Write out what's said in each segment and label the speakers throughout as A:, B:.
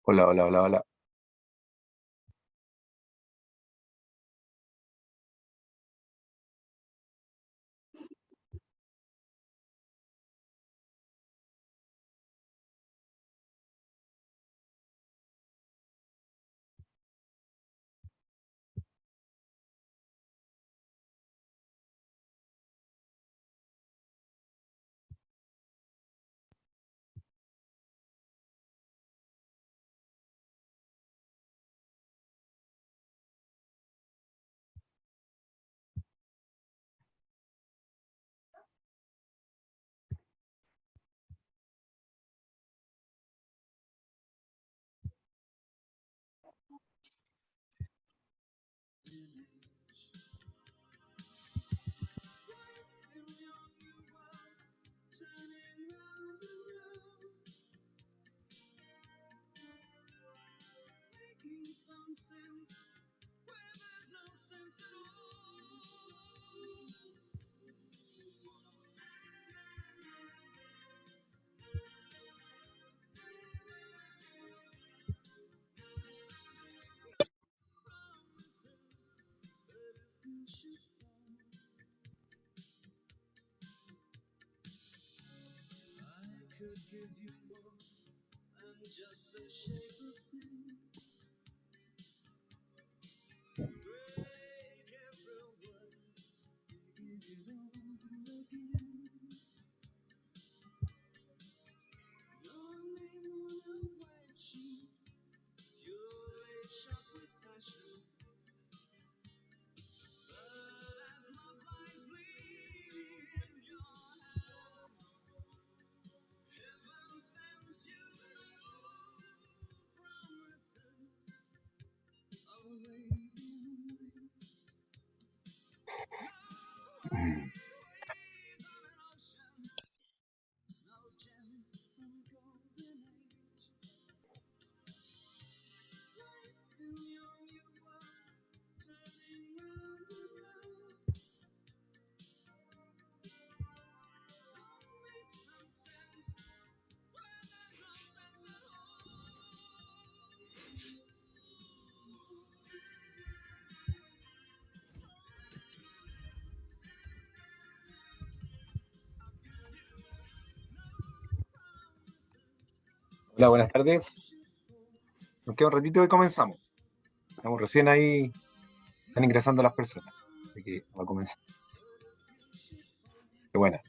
A: Hola, hola, hola, hola. Hola, buenas tardes. Nos queda un ratito y comenzamos. Estamos recién ahí, están ingresando las personas. Así que va a comenzar. Qué buena.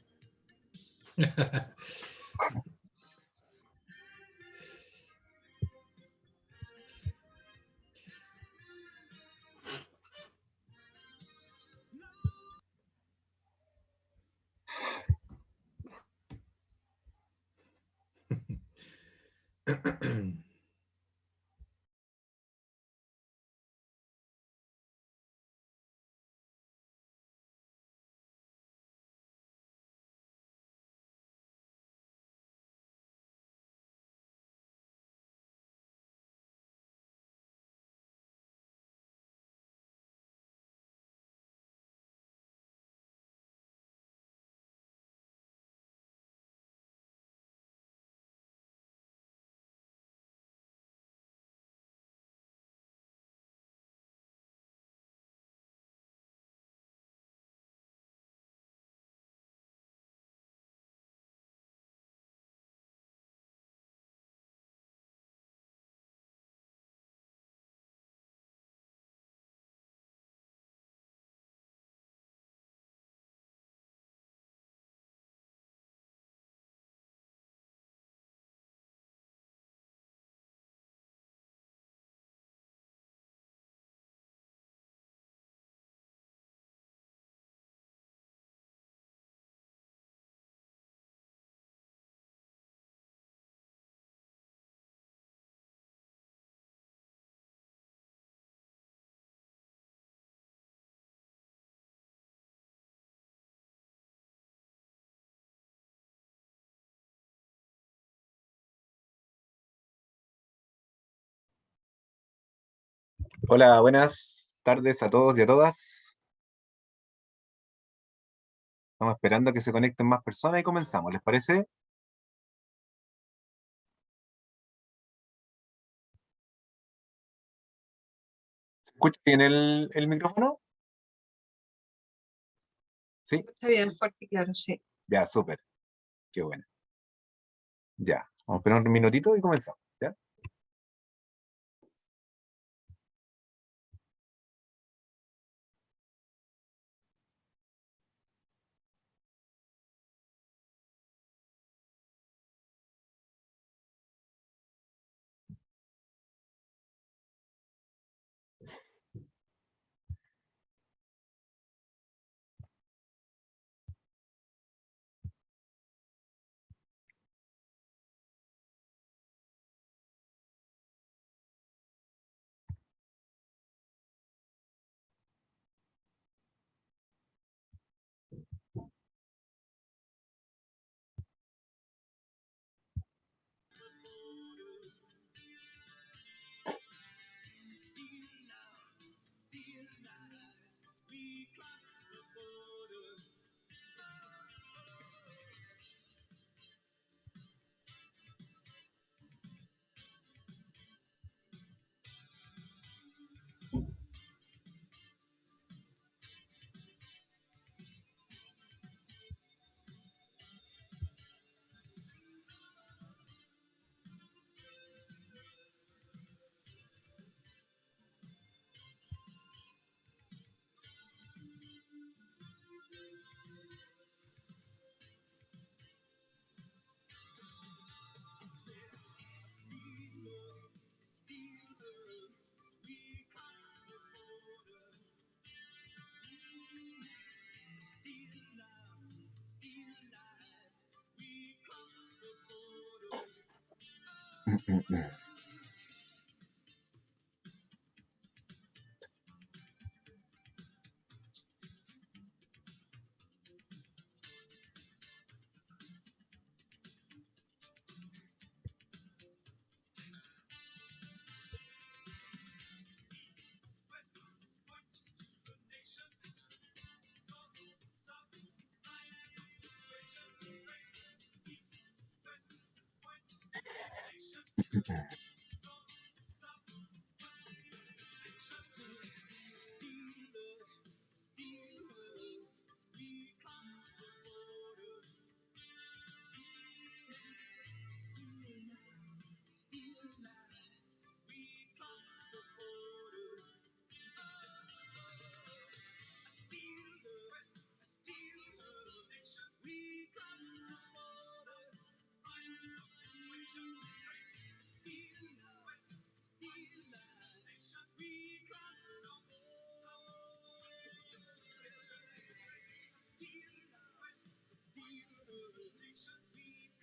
A: Hola, buenas tardes a todos y a todas. Estamos esperando que se conecten más personas y comenzamos, ¿les parece? ¿Se escucha bien el micrófono? Sí,
B: Está bien, fuerte y claro, sí.
A: ya, súper, qué bueno. Ya, vamos a esperar un minutito y comenzamos, ¿ya?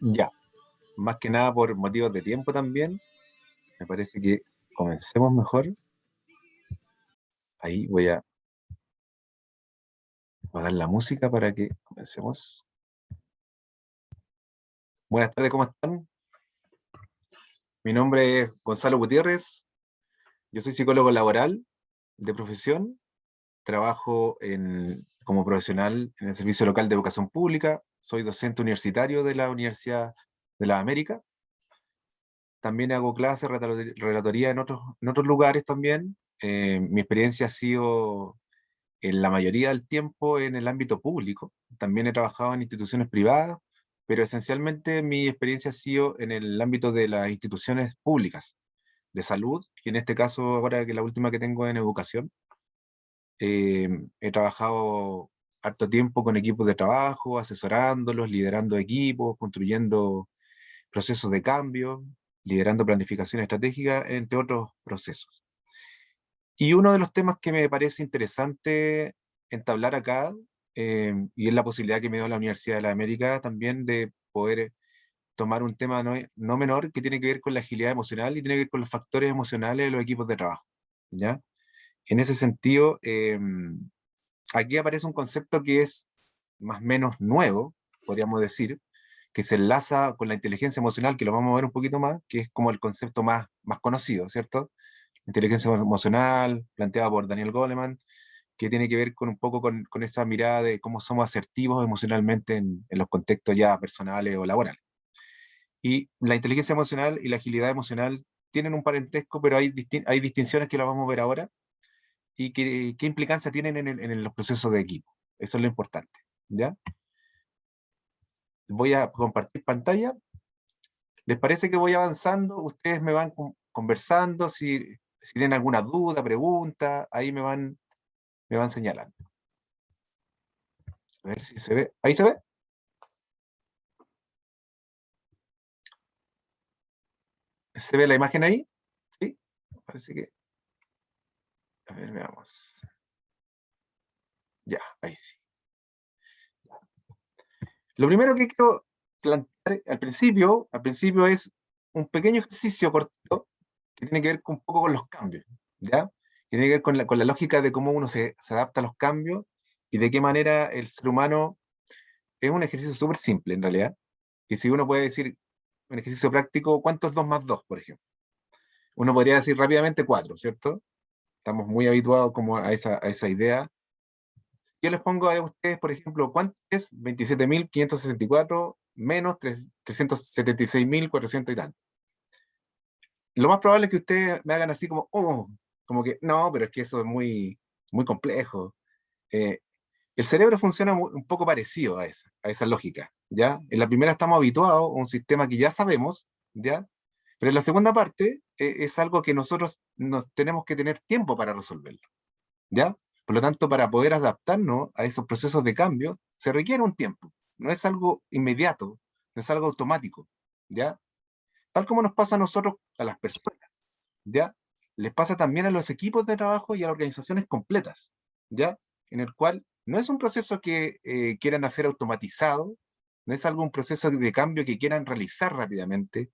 A: Ya, más que nada por motivos de tiempo también, me parece que comencemos mejor. Ahí voy a apagar la música para que comencemos. Buenas tardes, ¿cómo están? Mi nombre es Gonzalo Gutiérrez, yo soy psicólogo laboral de profesión. Trabajo como profesional en el Servicio Local de Educación Pública, soy docente universitario de la Universidad de las Américas. También hago clases, relatoría en otros lugares también. Mi experiencia ha sido en la mayoría del tiempo en el ámbito público. También he trabajado en instituciones privadas, pero esencialmente mi experiencia ha sido en el ámbito de las instituciones públicas de salud, y en este caso ahora que la última que tengo en educación. He trabajado harto tiempo con equipos de trabajo, asesorándolos, liderando equipos, construyendo procesos de cambio, liderando planificación estratégica, entre otros procesos. Y uno de los temas que me parece interesante entablar acá, y es la posibilidad que me dio la Universidad de la América también de poder tomar un tema no menor que tiene que ver con la agilidad emocional y tiene que ver con los factores emocionales de los equipos de trabajo, ¿ya? En ese sentido, aquí aparece un concepto que es más o menos nuevo, podríamos decir, que se enlaza con la inteligencia emocional, que lo vamos a ver un poquito más, que es como el concepto más conocido, ¿cierto? inteligencia emocional, planteada por Daniel Goleman, que tiene que ver con un poco con esa mirada de cómo somos asertivos emocionalmente en los contextos ya personales o laborales. Y la inteligencia emocional y la agilidad emocional tienen un parentesco, pero hay distinciones que las vamos a ver ahora y qué implicancia tienen en los procesos de equipo. Eso es lo importante, ¿ya? Voy a compartir pantalla. ¿Les parece que voy avanzando? Ustedes me van conversando, si tienen alguna duda, pregunta, ahí me van señalando. A ver si se ve. ¿Ahí se ve? ¿Se ve la imagen ahí? Sí, parece que... A ver, veamos. Ya, ahí sí. Lo primero que quiero plantear al principio es un pequeño ejercicio corto que tiene que ver un poco con los cambios, ¿ya? Que tiene que ver con la lógica de cómo uno se adapta a los cambios y de qué manera el ser humano es un ejercicio súper simple en realidad. Y si uno puede decir un ejercicio práctico, ¿cuánto es 2 más 2, por ejemplo? Uno podría decir rápidamente 4, ¿cierto? Estamos muy habituados como a esa idea. Yo les pongo a ustedes, por ejemplo, ¿cuánto es 27.564 menos 376.400 y tanto? Lo más probable es que ustedes me hagan así como, oh, como que, no, pero es que eso es muy complejo. Eh, el cerebro funciona un poco parecido a esa lógica, ¿ya? En la primera estamos habituados a un sistema que ya sabemos, ¿ya? Pero en la segunda parte es algo que nosotros nos tenemos que tener tiempo para resolverlo, ¿ya? Por lo tanto, para poder adaptarnos a esos procesos de cambio, se requiere un tiempo. No es algo inmediato, no es algo automático, ¿ya? Tal como nos pasa a nosotros, a las personas, ¿ya? Les pasa también a los equipos de trabajo y a las organizaciones completas, ¿ya? En el cual no es un proceso que quieran hacer automatizado, no es algún proceso de cambio que quieran realizar rápidamente.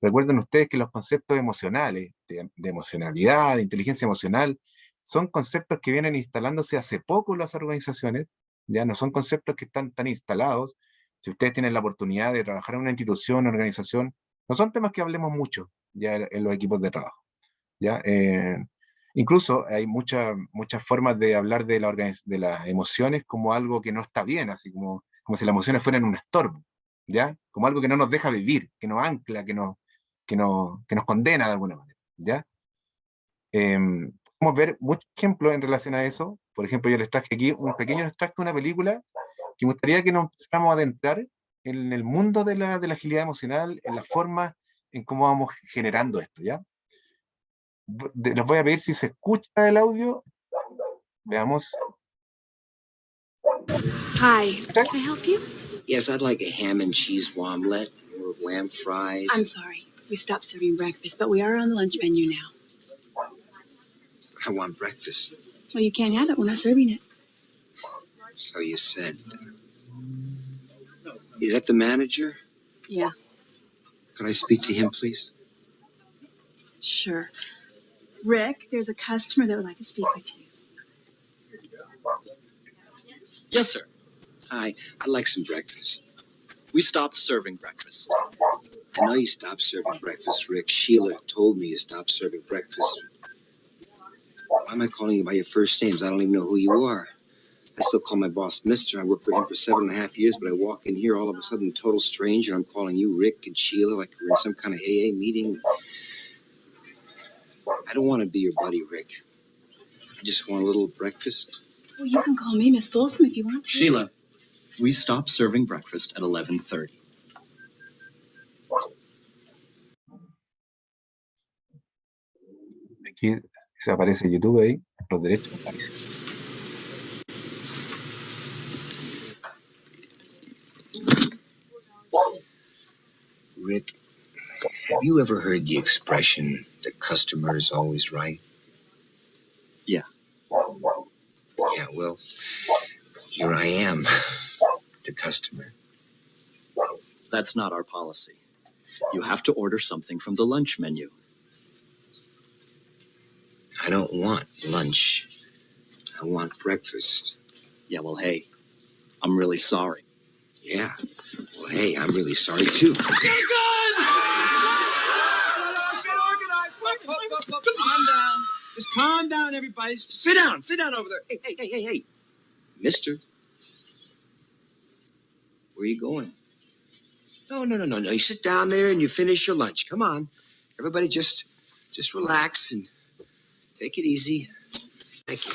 A: Recuerden ustedes que los conceptos emocionales, de emocionalidad, de inteligencia emocional, son conceptos que vienen instalándose hace poco en las organizaciones, ya no son conceptos que están tan instalados. Si ustedes tienen la oportunidad de trabajar en una institución, una organización, no son temas que hablemos mucho ya en los equipos de trabajo. ¿Ya? Incluso hay muchas formas de hablar de las emociones como algo que no está bien, así como si las emociones fueran un estorbo, ¿ya? Como algo que no nos deja vivir, que nos ancla, que nos condena de alguna manera, ¿ya? Podemos ver muchos ejemplos en relación a eso. Por ejemplo, yo les traje aquí un pequeño extracto de una película que me gustaría que nos empezáramos a adentrar en el mundo de la agilidad emocional, en la forma en cómo vamos generando esto, ¿ya? Les voy a pedir si se escucha el audio. Veamos.
B: Hi, can I help you?
C: Yes, I'd like a ham and cheese omelet or lamb fries.
B: I'm sorry, we stopped serving breakfast, but we are on the lunch menu now.
C: I want breakfast.
B: Well, you can't have it. We're not serving it.
C: So you said. Is that the manager?
B: Yeah,
C: Could I speak to him, please?
B: sure. Rick, there's a customer that would like to speak with you.
D: Yes, sir.
C: Hi, I'd like some breakfast.
D: We stopped serving breakfast.
C: I know you stopped serving breakfast, Rick. Sheila told me you stopped serving breakfast. Why am I calling you by your first names? I don't even know who you are. I still call my boss Mister. I worked for him for 7.5 years, but I walk in here all of a sudden, total stranger. I'm calling you Rick and Sheila like we're in some kind of AA meeting. I don't want to be your buddy, Rick. I just want a little breakfast.
B: Well, you can call me Miss Folsom if you want to.
D: Sheila, we stopped serving breakfast at 11:30.
A: Aquí se aparece YouTube ahí, los derechos aparecen.
C: Rick, have you ever heard the expression, the customer is always right?
D: Yeah.
C: Yeah, well, here I am, the customer.
D: That's not our policy. You have to order something from the lunch menu.
C: I don't want lunch. I want breakfast.
D: Yeah, well, hey, I'm really sorry.
C: Yeah. Well, hey, I'm really sorry, too.
E: Get organized! Calm down. Just calm down, everybody. Sit down over there.
C: Hey. Mister, where are you going? No. You sit down there and you finish your lunch. Come on. Everybody just relax and take it easy. Thank you.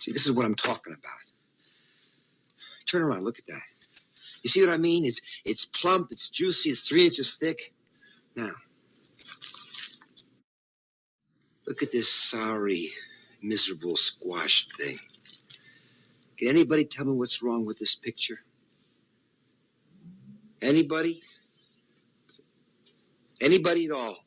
C: See, this is what I'm talking about. Turn around, look at that. You see what I mean? It's plump, it's juicy, it's 3 inches thick. Now, look at this sorry, miserable squashed thing. Can anybody tell me what's wrong with this picture? Anybody? Anybody at all?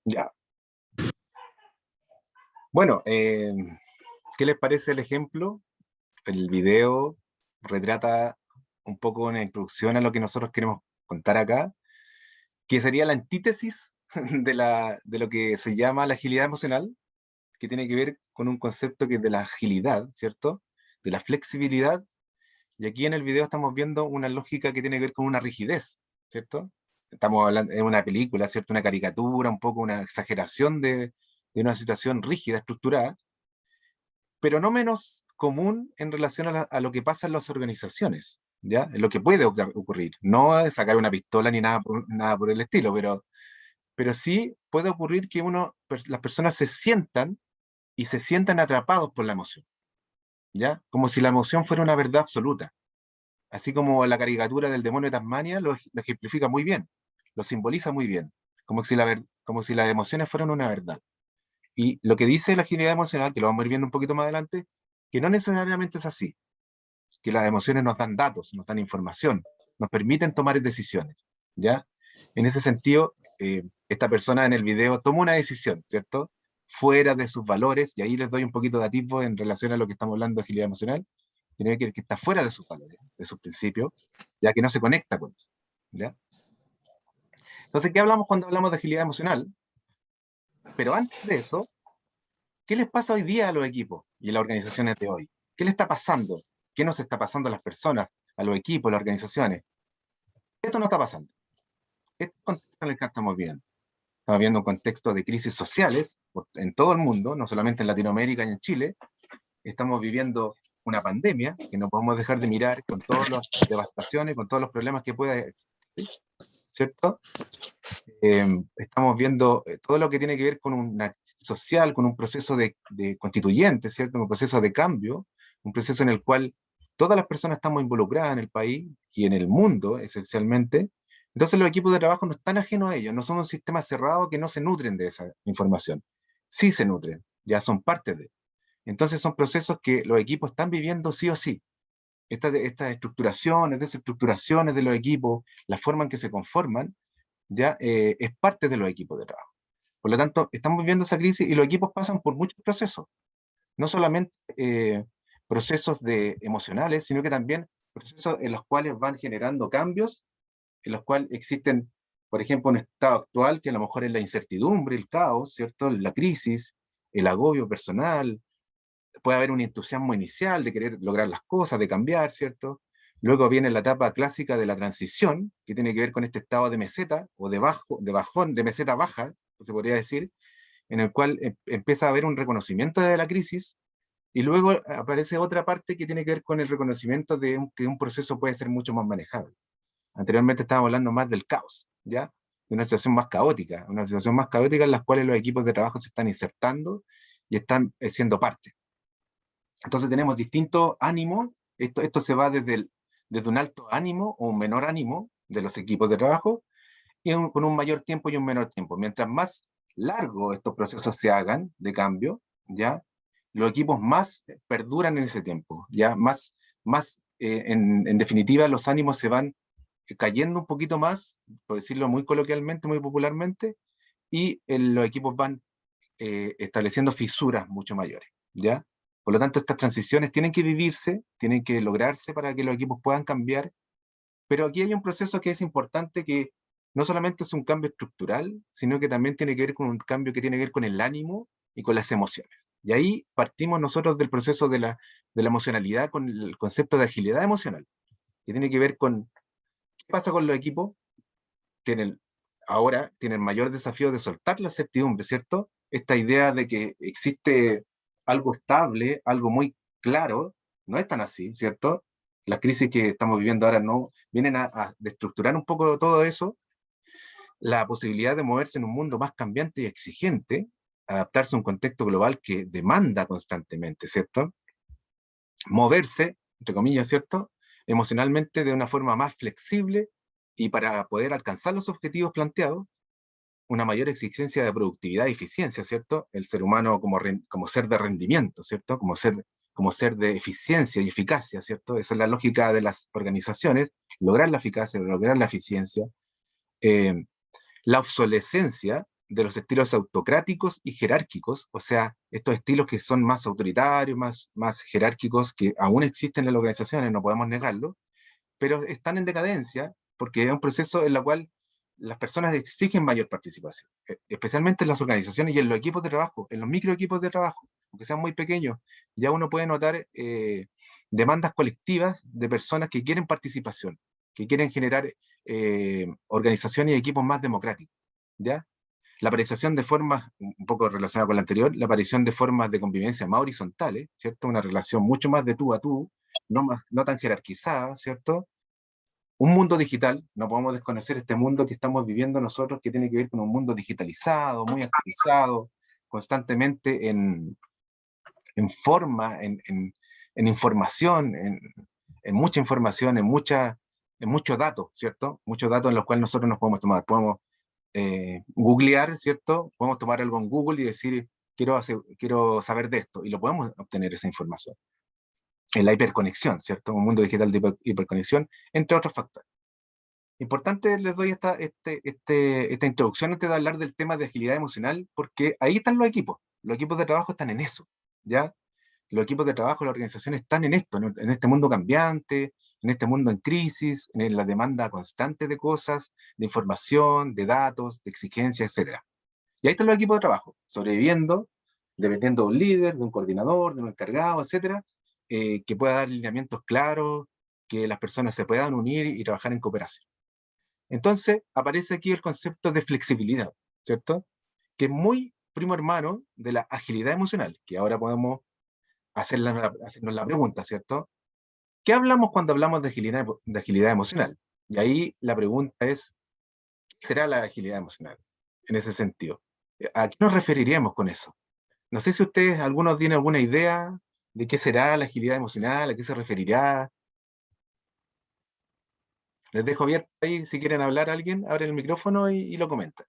A: Ya. Bueno, ¿qué les parece el ejemplo? El video retrata un poco una introducción a lo que nosotros queremos contar acá, que sería la antítesis de lo que se llama la agilidad emocional, que tiene que ver con un concepto que es de la agilidad, ¿cierto? De la flexibilidad. Y aquí en el video estamos viendo una lógica que tiene que ver con una rigidez, ¿cierto? Estamos hablando de una película, ¿cierto? Una caricatura, un poco una exageración de una situación rígida, estructurada, pero no menos común en relación a lo que pasa en las organizaciones, ¿ya? En lo que puede ocurrir. No es sacar una pistola ni nada por el estilo, pero sí puede ocurrir que las personas se sientan atrapados por la emoción, ¿ya? Como si la emoción fuera una verdad absoluta. Así como la caricatura del demonio de Tasmania lo ejemplifica muy bien, lo simboliza muy bien, como si las emociones fueran una verdad. Y lo que dice la agilidad emocional, que lo vamos a ir viendo un poquito más adelante, que no necesariamente es así, que las emociones nos dan datos, nos dan información, nos permiten tomar decisiones, ¿ya? En ese sentido, esta persona en el video toma una decisión, ¿cierto? Fuera de sus valores, y ahí les doy un poquito de atisbo en relación a lo que estamos hablando de agilidad emocional, tiene que ver que está fuera de sus valores, de sus principios, ya que no se conecta con eso, ¿ya? Entonces, ¿qué hablamos cuando hablamos de agilidad emocional? Pero antes de eso, ¿qué les pasa hoy día a los equipos y a las organizaciones de hoy? ¿Qué les está pasando? ¿Qué nos está pasando a las personas, a los equipos, a las organizaciones? Esto no está pasando. Este contexto en el que estamos viendo. Estamos viendo un contexto de crisis sociales en todo el mundo, no solamente en Latinoamérica y en Chile. Estamos viviendo una pandemia que no podemos dejar de mirar con todas las devastaciones, con todos los problemas que pueda existir, ¿cierto? Estamos viendo todo lo que tiene que ver con una social, con un proceso de constituyente, ¿cierto? Un proceso de cambio, un proceso en el cual todas las personas estamos involucradas en el país y en el mundo, esencialmente. Entonces los equipos de trabajo no están ajenos a ellos, no son un sistema cerrado que no se nutren de esa información. Sí se nutren, ya son parte de. Entonces son procesos que los equipos están viviendo sí o sí. Estas estructuraciones, desestructuraciones de los equipos, la forma en que se conforman, ya es parte de los equipos de trabajo. Por lo tanto, estamos viviendo esa crisis y los equipos pasan por muchos procesos. No solamente procesos emocionales, sino que también procesos en los cuales van generando cambios, en los cuales existen, por ejemplo, un estado actual que a lo mejor es la incertidumbre, el caos, ¿cierto? La crisis, el agobio personal, puede haber un entusiasmo inicial de querer lograr las cosas, de cambiar, ¿cierto? Luego viene la etapa clásica de la transición, que tiene que ver con este estado de meseta, o de bajón, de meseta baja, se podría decir, en el cual empieza a haber un reconocimiento de la crisis, y luego aparece otra parte que tiene que ver con el reconocimiento de que un proceso puede ser mucho más manejable. Anteriormente estábamos hablando más del caos, ¿ya? De una situación más caótica en la cual los equipos de trabajo se están insertando y están siendo parte. Entonces tenemos distintos ánimos, esto se va desde un alto ánimo o un menor ánimo de los equipos de trabajo, y con un mayor tiempo y un menor tiempo. Mientras más largos estos procesos se hagan de cambio, ¿ya? Los equipos más perduran en ese tiempo, ¿ya? En definitiva, los ánimos se van cayendo un poquito más, por decirlo muy coloquialmente, muy popularmente, y los equipos van estableciendo fisuras mucho mayores, ¿ya? Por lo tanto, estas transiciones tienen que vivirse, tienen que lograrse para que los equipos puedan cambiar, pero aquí hay un proceso que es importante, que no solamente es un cambio estructural, sino que también tiene que ver con un cambio que tiene que ver con el ánimo y con las emociones, Y ahí partimos nosotros del proceso de la emocionalidad con el concepto de agilidad emocional, que tiene que ver con qué pasa con los equipos. Tienen, ahora tienen mayor desafío de soltar la certidumbre, ¿cierto? Esta idea de que existe algo estable, algo muy claro, no es tan así, ¿cierto? Las crisis que estamos viviendo ahora no vienen a destructurar un poco todo eso, la posibilidad de moverse en un mundo más cambiante y exigente, adaptarse a un contexto global que demanda constantemente, ¿cierto? Moverse, entre comillas, ¿cierto? Emocionalmente de una forma más flexible y para poder alcanzar los objetivos planteados, una mayor exigencia de productividad y eficiencia, ¿cierto? El ser humano como ser de rendimiento, ¿cierto? Como ser de eficiencia y eficacia, ¿cierto? Esa es la lógica de las organizaciones, lograr la eficacia, lograr la eficiencia. Eh, la obsolescencia de los estilos autocráticos y jerárquicos, o sea, estos estilos que son más autoritarios, más jerárquicos, que aún existen en las organizaciones, no podemos negarlo, pero están en decadencia porque es un proceso en el cual las personas exigen mayor participación, especialmente en las organizaciones y en los equipos de trabajo, en los micro equipos de trabajo, aunque sean muy pequeños, ya uno puede notar demandas colectivas de personas que quieren participación, que quieren generar organizaciones y equipos más democráticos, ¿ya? La aparición de formas, un poco relacionada con la anterior, la aparición de formas de convivencia más horizontales, ¿cierto? Una relación mucho más de tú a tú, no tan jerarquizada, ¿cierto? Un mundo digital, no podemos desconocer este mundo que estamos viviendo nosotros, que tiene que ver con un mundo digitalizado, muy actualizado, constantemente en forma, en información, en mucha información, en muchos datos, ¿cierto? Muchos datos en los cuales nosotros nos podemos tomar. Podemos googlear, ¿cierto? Podemos tomar algo en Google y decir, quiero saber de esto, y lo podemos obtener esa información. En la hiperconexión, ¿cierto? Un mundo digital de hiperconexión, entre otros factores. Importante les doy esta introducción antes de hablar del tema de agilidad emocional, porque ahí están los equipos de trabajo están en eso, ¿ya? Los equipos de trabajo, las organizaciones están en esto, en este mundo cambiante, en este mundo en crisis, en la demanda constante de cosas, de información, de datos, de exigencias, etc. Y ahí están los equipos de trabajo, sobreviviendo, dependiendo de un líder, de un coordinador, de un encargado, etc., que pueda dar lineamientos claros, que las personas se puedan unir y trabajar en cooperación. Entonces aparece aquí el concepto de flexibilidad, ¿cierto? Que es muy primo hermano de la agilidad emocional, que ahora podemos hacernos la pregunta, ¿cierto? ¿Qué hablamos cuando hablamos de agilidad emocional? Y ahí la pregunta es, ¿qué será la agilidad emocional en ese sentido? ¿A qué nos referiríamos con eso? No sé si ustedes, algunos tienen alguna idea de qué será la agilidad emocional, a qué se referirá. Les dejo abierto ahí, si quieren hablar alguien, abre el micrófono y lo comenta.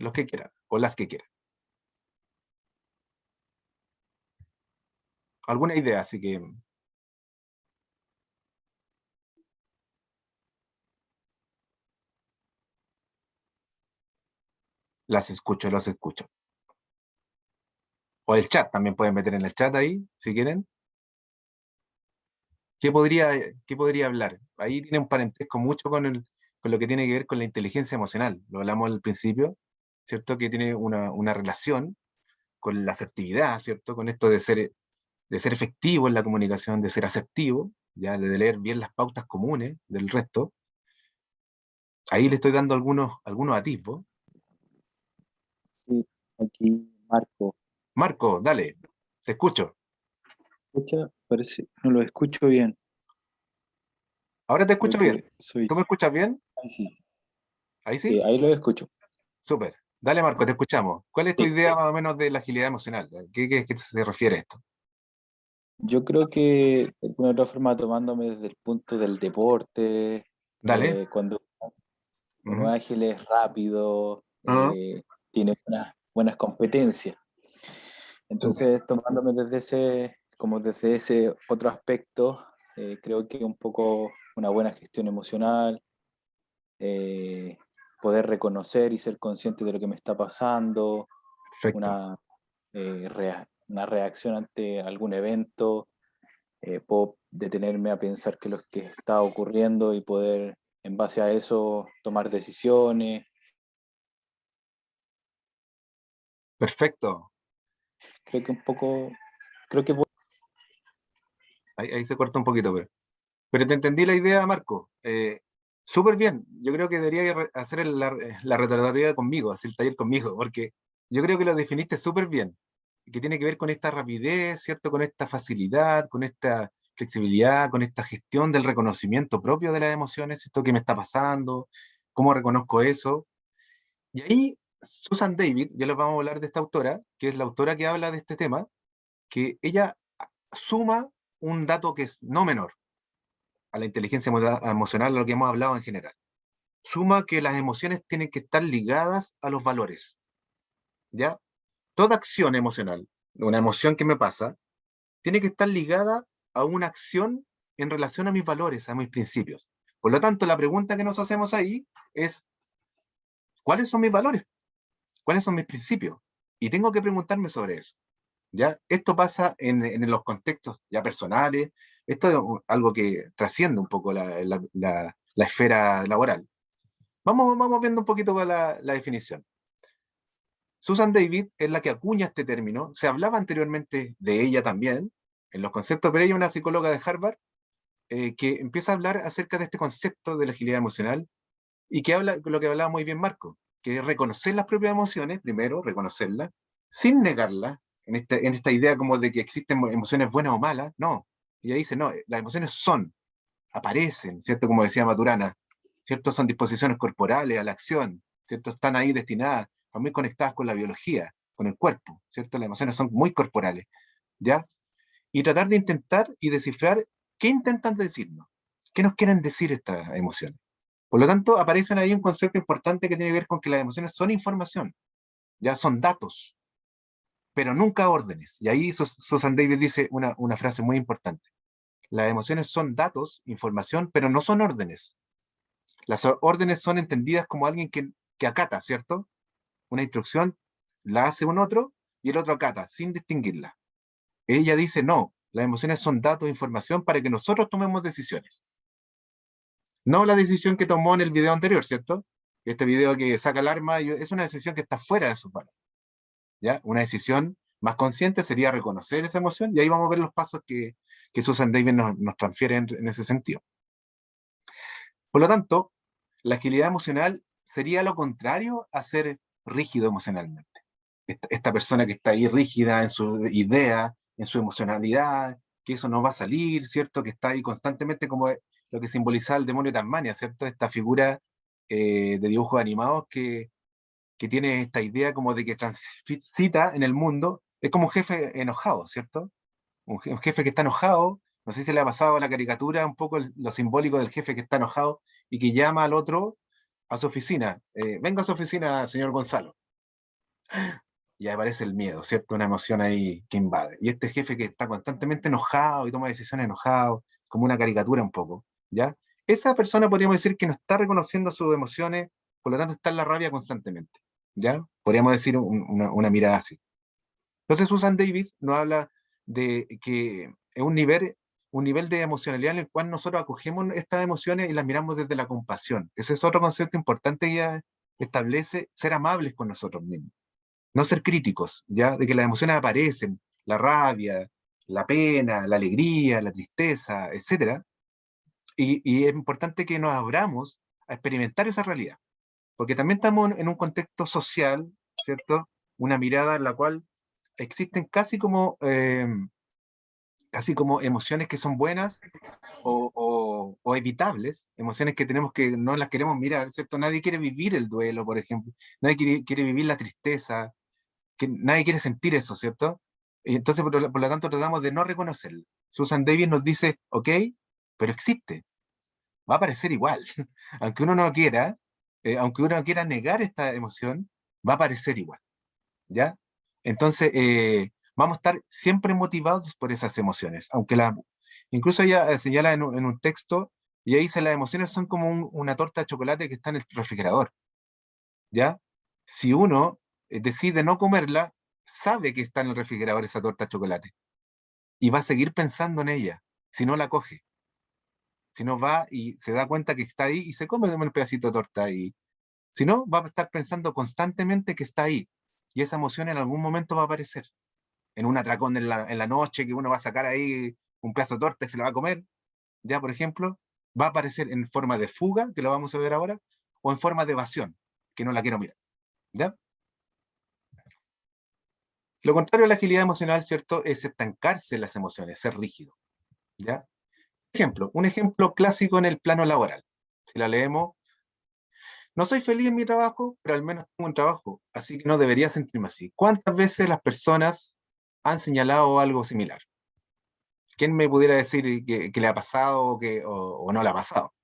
A: Los que quieran, o las que quieran. Alguna idea, así que las escucho, los escucho. O el chat, también pueden meter en el chat ahí, si quieren. ¿Qué podría hablar? Ahí tiene un parentesco mucho con lo que tiene que ver con la inteligencia emocional. Lo hablamos al principio, ¿cierto? Que tiene una relación con la asertividad, ¿cierto? Con esto de ser efectivo en la comunicación, de ser asertivo, ya de leer bien las pautas comunes del resto. Ahí le estoy dando algunos atisbos.
F: Sí, aquí Marco.
A: Marco, dale, se escucho.
F: ¿Escucha? Parece, no lo escucho bien.
A: Ahora te
F: Creo
A: escucho bien.
F: que soy.
A: ¿Tú me escuchas bien?
F: Ahí sí.
A: ¿Ahí
F: Sí,
A: sí?
F: ahí lo escucho.
A: Súper. Dale, Marco, te escuchamos. ¿Cuál es tu
F: Sí.
A: idea más o menos de la agilidad emocional? ¿Qué se refiere a esto?
F: Yo creo que de alguna otra forma tomándome desde el punto del deporte,
A: Dale.
F: cuando uno
A: Ujú.
F: es ágil es rápido,
A: Ah,
F: tiene buenas competencias.
A: súper.
F: Entonces, tomándome desde ese otro aspecto, creo que un poco una buena gestión emocional, eh, poder reconocer y ser consciente de lo que me está pasando,
A: Perfecto.
F: una reacción ante algún evento, puedo detenerme a pensar qué es lo que está ocurriendo y poder, en base a eso, tomar decisiones,
A: Perfecto.
F: Creo que un poco, creo que
A: Ahí se cortó un poquito, pero te entendí la idea, Marco. Súper bien. Yo creo que debería hacer la retrospectiva conmigo, hacer el taller conmigo, porque yo creo que lo definiste súper bien, que tiene que ver con esta rapidez, ¿cierto? Con esta facilidad, con esta flexibilidad, con esta gestión del reconocimiento propio de las emociones, esto que me está pasando, cómo reconozco eso. Y ahí, Susan David, ya les vamos a hablar de esta autora, que es la autora que habla de este tema, que ella suma un dato que es no menor a la inteligencia emocional, a lo que hemos hablado en general. Suma que las emociones tienen que estar ligadas a los valores, ¿ya? Toda acción emocional, una emoción que me pasa, tiene que estar ligada a una acción en relación a mis valores, a mis principios. Por lo tanto, la pregunta que nos hacemos ahí es, ¿cuáles son mis valores? ¿Cuáles son mis principios? Y tengo que preguntarme sobre eso. ¿Ya? Esto pasa en los contextos ya personales, esto es algo que trasciende un poco la esfera laboral. Vamos viendo un poquito la definición. Susan David es la que acuña este término, se hablaba anteriormente de ella también, en los conceptos, pero ella es una psicóloga de Harvard que empieza a hablar acerca de este concepto de la agilidad emocional y que habla lo que hablaba muy bien Marco, que es reconocer las propias emociones, primero, reconocerlas, sin negarlas, en esta idea como de que existen emociones buenas o malas, no. Ella dice, no, las emociones son, aparecen, ¿cierto? Como decía Maturana, ¿cierto? Son disposiciones corporales a la acción, ¿cierto? Están ahí destinadas, están muy conectadas con la biología, con el cuerpo, ¿cierto? Las emociones son muy corporales, ¿ya? Y tratar de intentar y descifrar qué intentan decirnos, qué nos quieren decir estas emociones. Por lo tanto, aparecen ahí un concepto importante que tiene que ver con que las emociones son información, ya son datos, pero nunca órdenes. Y ahí Susan Davis dice una frase muy importante. Las emociones son datos, información, pero no son órdenes. Las órdenes son entendidas como alguien que acata, ¿cierto? Una instrucción la hace un otro y el otro acata, sin distinguirla. Ella dice, no, las emociones son datos, información para que nosotros tomemos decisiones. No la decisión que tomó en el video anterior, ¿cierto? Este video que saca el arma es una decisión que está fuera de sus manos. ¿Ya? Una decisión más consciente sería reconocer esa emoción y ahí vamos a ver los pasos que Susan Davis nos transfiere en ese sentido. Por lo tanto, la agilidad emocional sería lo contrario a ser rígido emocionalmente. Esta persona que está ahí rígida en su idea, en su emocionalidad, que eso no va a salir, ¿cierto? Que está ahí constantemente como lo que simboliza el demonio de Tasmania, ¿cierto? Esta figura de dibujos animados que tiene esta idea como de que transita en el mundo, es como un jefe enojado, ¿cierto? Un jefe que está enojado, no sé si le ha pasado a la caricatura un poco lo simbólico del jefe que está enojado y que llama al otro a su oficina. Venga a su oficina, señor Gonzalo. Y aparece el miedo, ¿cierto? Una emoción ahí que invade. Y este jefe que está constantemente enojado y toma decisiones enojado, como una caricatura un poco, ¿ya? Esa persona podríamos decir que no está reconociendo sus emociones, por lo tanto está en la rabia constantemente, ¿ya? Podríamos decir una mirada así. Entonces Susan Davis nos habla de que es un nivel de emocionalidad en el cual nosotros acogemos estas emociones y las miramos desde la compasión. Ese es otro concepto importante que ella establece, ser amables con nosotros mismos. No ser críticos, ¿ya? De que las emociones aparecen, la rabia, la pena, la alegría, la tristeza, etcétera. Y es importante que nos abramos a experimentar esa realidad, porque también estamos en un contexto social, ¿cierto? Una mirada en la cual existen casi como emociones que son buenas o evitables, emociones que tenemos que no las queremos mirar, ¿cierto? Nadie quiere vivir el duelo, por ejemplo, nadie quiere vivir la tristeza, que nadie quiere sentir eso, ¿cierto? Y entonces, por lo tanto, tratamos de no reconocerlo. Susan Davis nos dice, ok, pero existe, va a aparecer igual, aunque uno no quiera, aunque uno quiera negar esta emoción, va a aparecer igual, ¿ya? Entonces, vamos a estar siempre motivados por esas emociones, incluso ella señala en un texto, y ahí dice, las emociones son como una torta de chocolate que está en el refrigerador, ¿ya? Si uno decide no comerla, sabe que está en el refrigerador esa torta de chocolate, y va a seguir pensando en ella, si no la coge, si no va y se da cuenta que está ahí y se come un pedacito de torta, y si no, va a estar pensando constantemente que está ahí, y esa emoción en algún momento va a aparecer. En un atracón en la noche que uno va a sacar ahí un pedazo de torta y se lo va a comer, ya por ejemplo, va a aparecer en forma de fuga, que lo vamos a ver ahora, o en forma de evasión, que no la quiero mirar. ¿Ya? Lo contrario a la agilidad emocional, ¿cierto? Es estancarse en las emociones, ser rígido. ¿Ya? Un ejemplo clásico en el plano laboral. Si la leemos, no soy feliz en mi trabajo, pero al menos tengo un trabajo, así que no debería sentirme así. ¿Cuántas veces las personas han señalado algo similar? ¿Quién me pudiera decir que le ha pasado o no le ha pasado?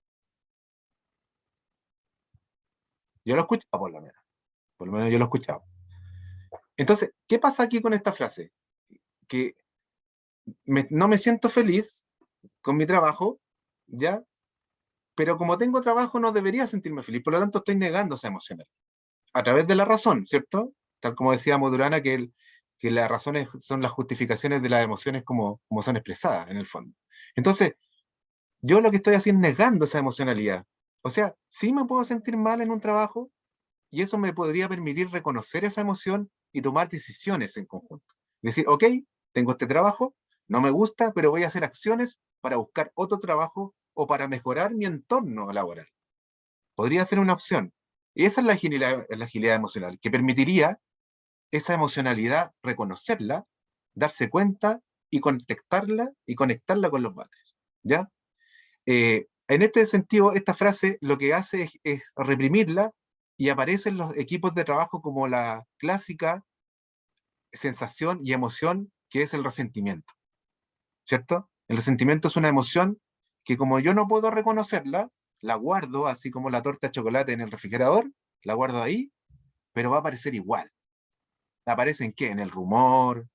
A: Yo lo he escuchado por lo menos yo lo he escuchado. Entonces, ¿qué pasa aquí con esta frase? Que no me siento feliz con mi trabajo, ¿ya? Pero como tengo trabajo no debería sentirme feliz, por lo tanto estoy negando esa emoción. A través de la razón, ¿cierto? Tal como decía Modurana, que las razones son las justificaciones de las emociones como son expresadas, en el fondo. Entonces, yo lo que estoy haciendo es negando esa emocionalidad. O sea, sí me puedo sentir mal en un trabajo y eso me podría permitir reconocer esa emoción y tomar decisiones en conjunto. Decir, ok, tengo este trabajo, no me gusta, pero voy a hacer acciones para buscar otro trabajo o para mejorar mi entorno laboral. Podría ser una opción. Y esa es la agilidad emocional, que permitiría esa emocionalidad reconocerla, darse cuenta y conectarla con los valores. ¿Ya? En este sentido, esta frase lo que hace es reprimirla y aparece en los equipos de trabajo como la clásica sensación y emoción que es el resentimiento, ¿cierto? El resentimiento es una emoción que como yo no puedo reconocerla, la guardo así como la torta de chocolate en el refrigerador, la guardo ahí, pero va a aparecer igual. ¿Aparece en qué? En el rumor,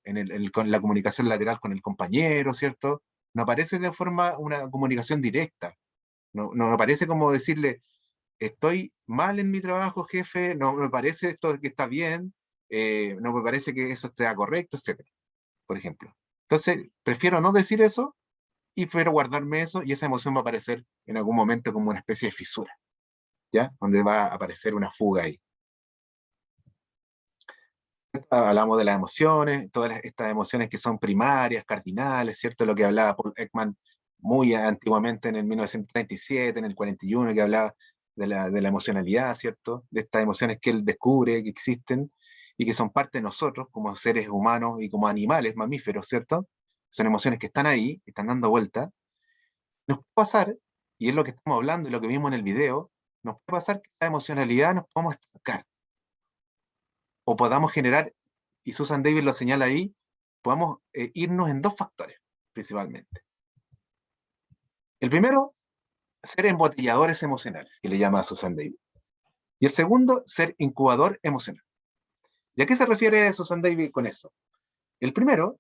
A: con la comunicación lateral con el compañero, ¿cierto? No aparece de forma una comunicación directa. No aparece como decirle, estoy mal en mi trabajo, jefe, no me parece esto que está bien, no me parece que eso esté correcto, etcétera, por ejemplo. Entonces, prefiero no decir eso y prefiero guardarme eso y esa emoción va a aparecer en algún momento como una especie de fisura, ¿ya? Donde va a aparecer una fuga ahí. Hablamos de las emociones, todas estas emociones que son primarias, cardinales, ¿cierto? Lo que hablaba Paul Ekman muy antiguamente en el 1937, en el 41, que hablaba de la emocionalidad, ¿cierto? De estas emociones que él descubre que existen y que son parte de nosotros como seres humanos y como animales, mamíferos, ¿cierto? Son emociones que están ahí, están dando vuelta. Nos puede pasar, y es lo que estamos hablando y lo que vimos en el video, nos puede pasar que esa emocionalidad nos podamos estancar o podamos generar, y Susan Davis lo señala ahí, podamos irnos en dos factores, principalmente. El primero, ser embotelladores emocionales, que le llama a Susan Davis. Y el segundo, ser incubador emocional. ¿Y a qué se refiere Susan Davis con eso? El primero,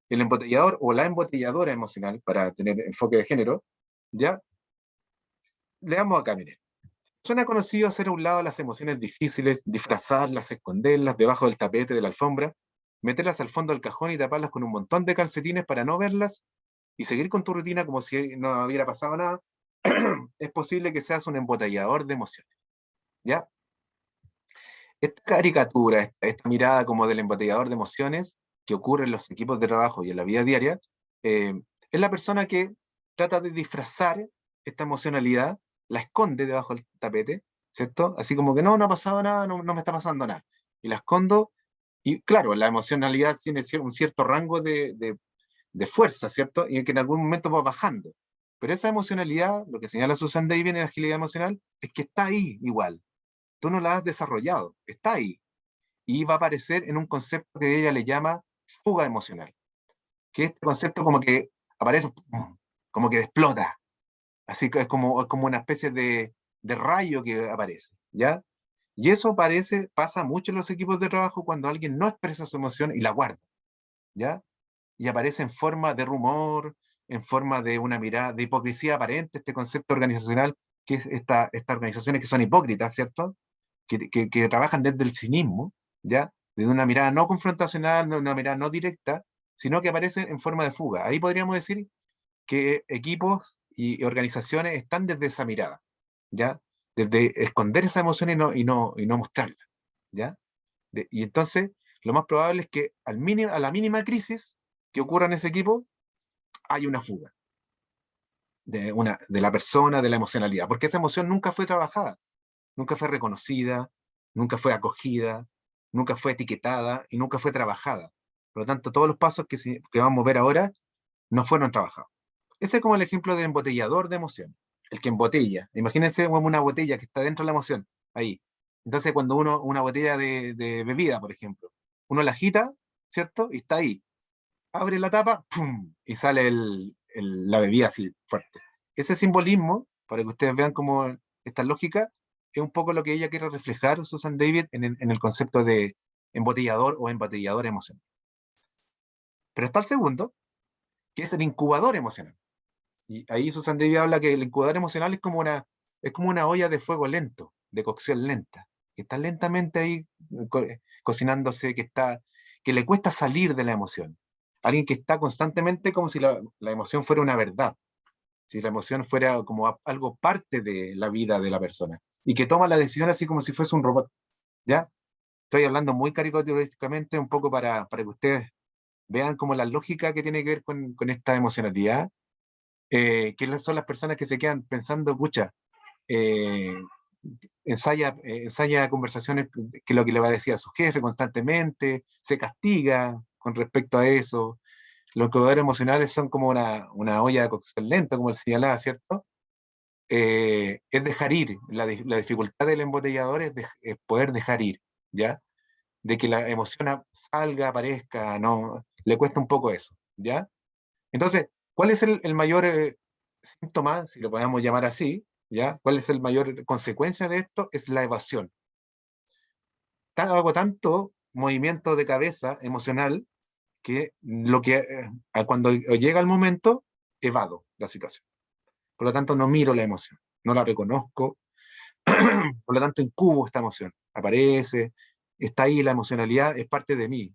A: el embotellador o la embotelladora emocional, para tener enfoque de género, ya, leamos acá, miren. Suena conocido hacer a un lado las emociones difíciles, disfrazarlas, esconderlas debajo del tapete de la alfombra, meterlas al fondo del cajón y taparlas con un montón de calcetines para no verlas y seguir con tu rutina como si no hubiera pasado nada. Es posible que seas un embotellador de emociones. ¿Ya? Esta caricatura, esta mirada como del embotellador de emociones que ocurre en los equipos de trabajo y en la vida diaria, es la persona que trata de disfrazar esta emocionalidad, la esconde debajo del tapete, ¿cierto? Así como que no ha pasado nada, no me está pasando nada. Y la escondo, y claro, la emocionalidad tiene un cierto rango de fuerza, ¿cierto? Y que en algún momento va bajando. Pero esa emocionalidad, lo que señala Susan Davis en agilidad emocional, es que está ahí igual. Tú no la has desarrollado, está ahí. Y va a aparecer en un concepto que ella le llama fuga emocional. Que este concepto como que aparece, como que explota. Así que es como una especie de rayo que aparece, ¿ya? Y eso pasa mucho en los equipos de trabajo cuando alguien no expresa su emoción y la guarda, ¿ya? Y aparece en forma de rumor, en forma de una mirada, de hipocresía aparente, este concepto organizacional, que es estas organizaciones que son hipócritas, ¿cierto? Que trabajan desde el cinismo, ¿ya? Desde una mirada no confrontacional, una mirada no directa, sino que aparecen en forma de fuga. Ahí podríamos decir que equipos y organizaciones están desde esa mirada, ¿ya? Desde esconder esa emoción y no mostrarla, ¿ya? Y entonces, lo más probable es que a la mínima crisis que ocurra en ese equipo, hay una fuga de la persona, de la emocionalidad, porque esa emoción nunca fue trabajada, nunca fue reconocida, nunca fue acogida, nunca fue etiquetada y nunca fue trabajada. Por lo tanto, todos los pasos que vamos a ver ahora no fueron trabajados. Ese es como el ejemplo de embotellador de emoción, el que embotella. Imagínense como una botella que está dentro de la emoción, ahí. Entonces, cuando una botella de bebida, por ejemplo, uno la agita, ¿cierto? Y está ahí. Abre la tapa, ¡pum! Y sale la bebida así, fuerte. Ese simbolismo, para que ustedes vean cómo esta lógica, es un poco lo que ella quiere reflejar, Susan David, en el concepto de embotellador o embotellador emocional. Pero está el segundo, que es el incubador emocional. Y ahí Susan David habla que el incubador emocional es como una olla de fuego lento, de cocción lenta, que está lentamente ahí cocinándose, que le cuesta salir de la emoción. Alguien que está constantemente como si la emoción fuera una verdad, si la emoción fuera como algo parte de la vida de la persona, y que toma la decisión así como si fuese un robot. ¿Ya? Estoy hablando muy caricaturísticamente, un poco para que ustedes vean como la lógica que tiene que ver con esta emocionalidad, que son las personas que se quedan pensando, pucha, eh, ensaya conversaciones que lo que le va a decir a su jefe constantemente, se castiga con respecto a eso. Los incubadores emocionales son como una olla de cocción lenta, como él señalaba, ¿cierto? Es dejar ir. La dificultad del embotellador es poder dejar ir, ¿ya? De que la emoción salga, aparezca, no, le cuesta un poco eso, ¿ya? Entonces, ¿cuál es el mayor síntoma, si lo podemos llamar así, ¿ya? ¿Cuál es el mayor consecuencia de esto? Es la evasión. Hago tanto movimiento de cabeza emocional que cuando llega el momento, evado la situación. Por lo tanto, no miro la emoción, no la reconozco, por lo tanto, incubo esta emoción. Aparece, está ahí, la emocionalidad es parte de mí.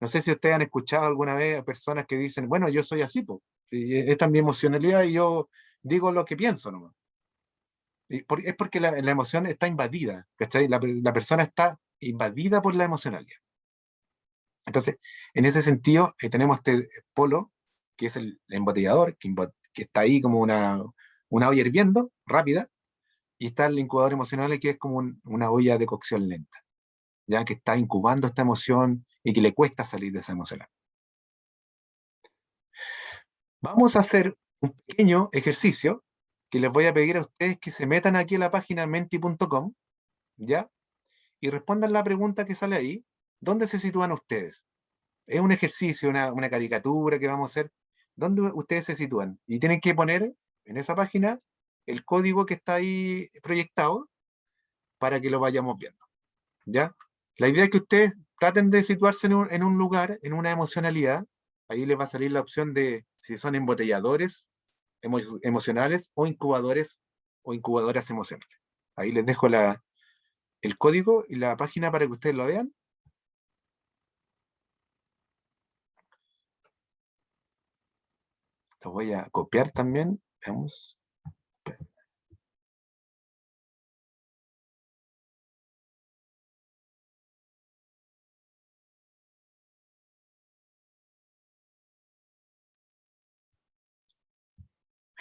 A: No sé si ustedes han escuchado alguna vez a personas que dicen, bueno, yo soy así, po. Esta es mi emocionalidad y yo digo lo que pienso nomás. Es porque la emoción está invadida, ¿cachai? La persona está invadida por la emocionalidad. Entonces, en ese sentido, tenemos este polo, que es el embotellador, que está ahí como una olla hirviendo, rápida, y está el incubador emocional, que es como una olla de cocción lenta, ya que está incubando esta emoción y que le cuesta salir de esa emoción. Vamos a hacer un pequeño ejercicio que les voy a pedir a ustedes que se metan aquí a la página menti.com, ¿ya? Y respondan la pregunta que sale ahí. ¿Dónde se sitúan ustedes? Es un ejercicio, una caricatura que vamos a hacer. ¿Dónde ustedes se sitúan? Y tienen que poner en esa página el código que está ahí proyectado para que lo vayamos viendo, ¿ya? La idea es que ustedes traten de situarse en un lugar, en una emocionalidad. Ahí les va a salir la opción de si son embotelladores emocionales o incubadoras emocionales. Ahí les dejo el código y la página para que ustedes lo vean. Lo voy a copiar también. Veamos.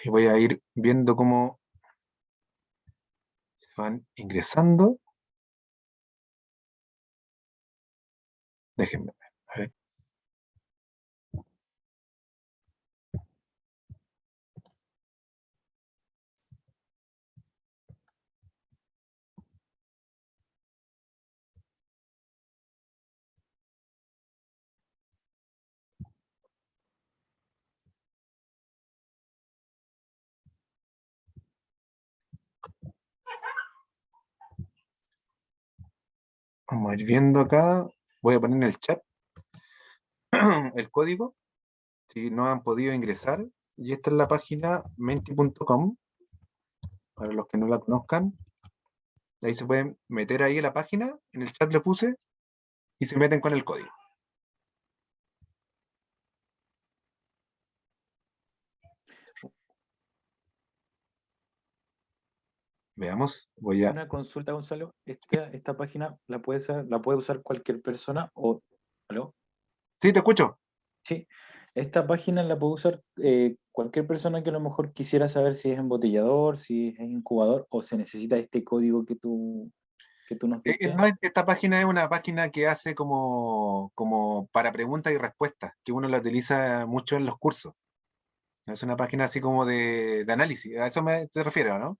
A: Y voy a ir viendo cómo se van ingresando. Déjenme ver. A ver. Vamos a ir viendo acá. Voy a poner en el chat el código si no han podido ingresar. Y esta es la página menti.com, para los que no la conozcan. Ahí se pueden meter ahí a la página, en el chat le puse, y se meten con el código. Veamos, voy a...
F: Una consulta, Gonzalo. Esta página la puede usar cualquier persona o... ¿Aló?
A: Sí, te escucho.
F: Sí. Esta página la puede usar cualquier persona que a lo mejor quisiera saber si es embotellador, si es incubador o se necesita este código que tú nos diste.
A: No, esta página es una página que hace como para preguntas y respuestas, que uno la utiliza mucho en los cursos. Es una página así como de análisis. ¿A eso te refieres, no?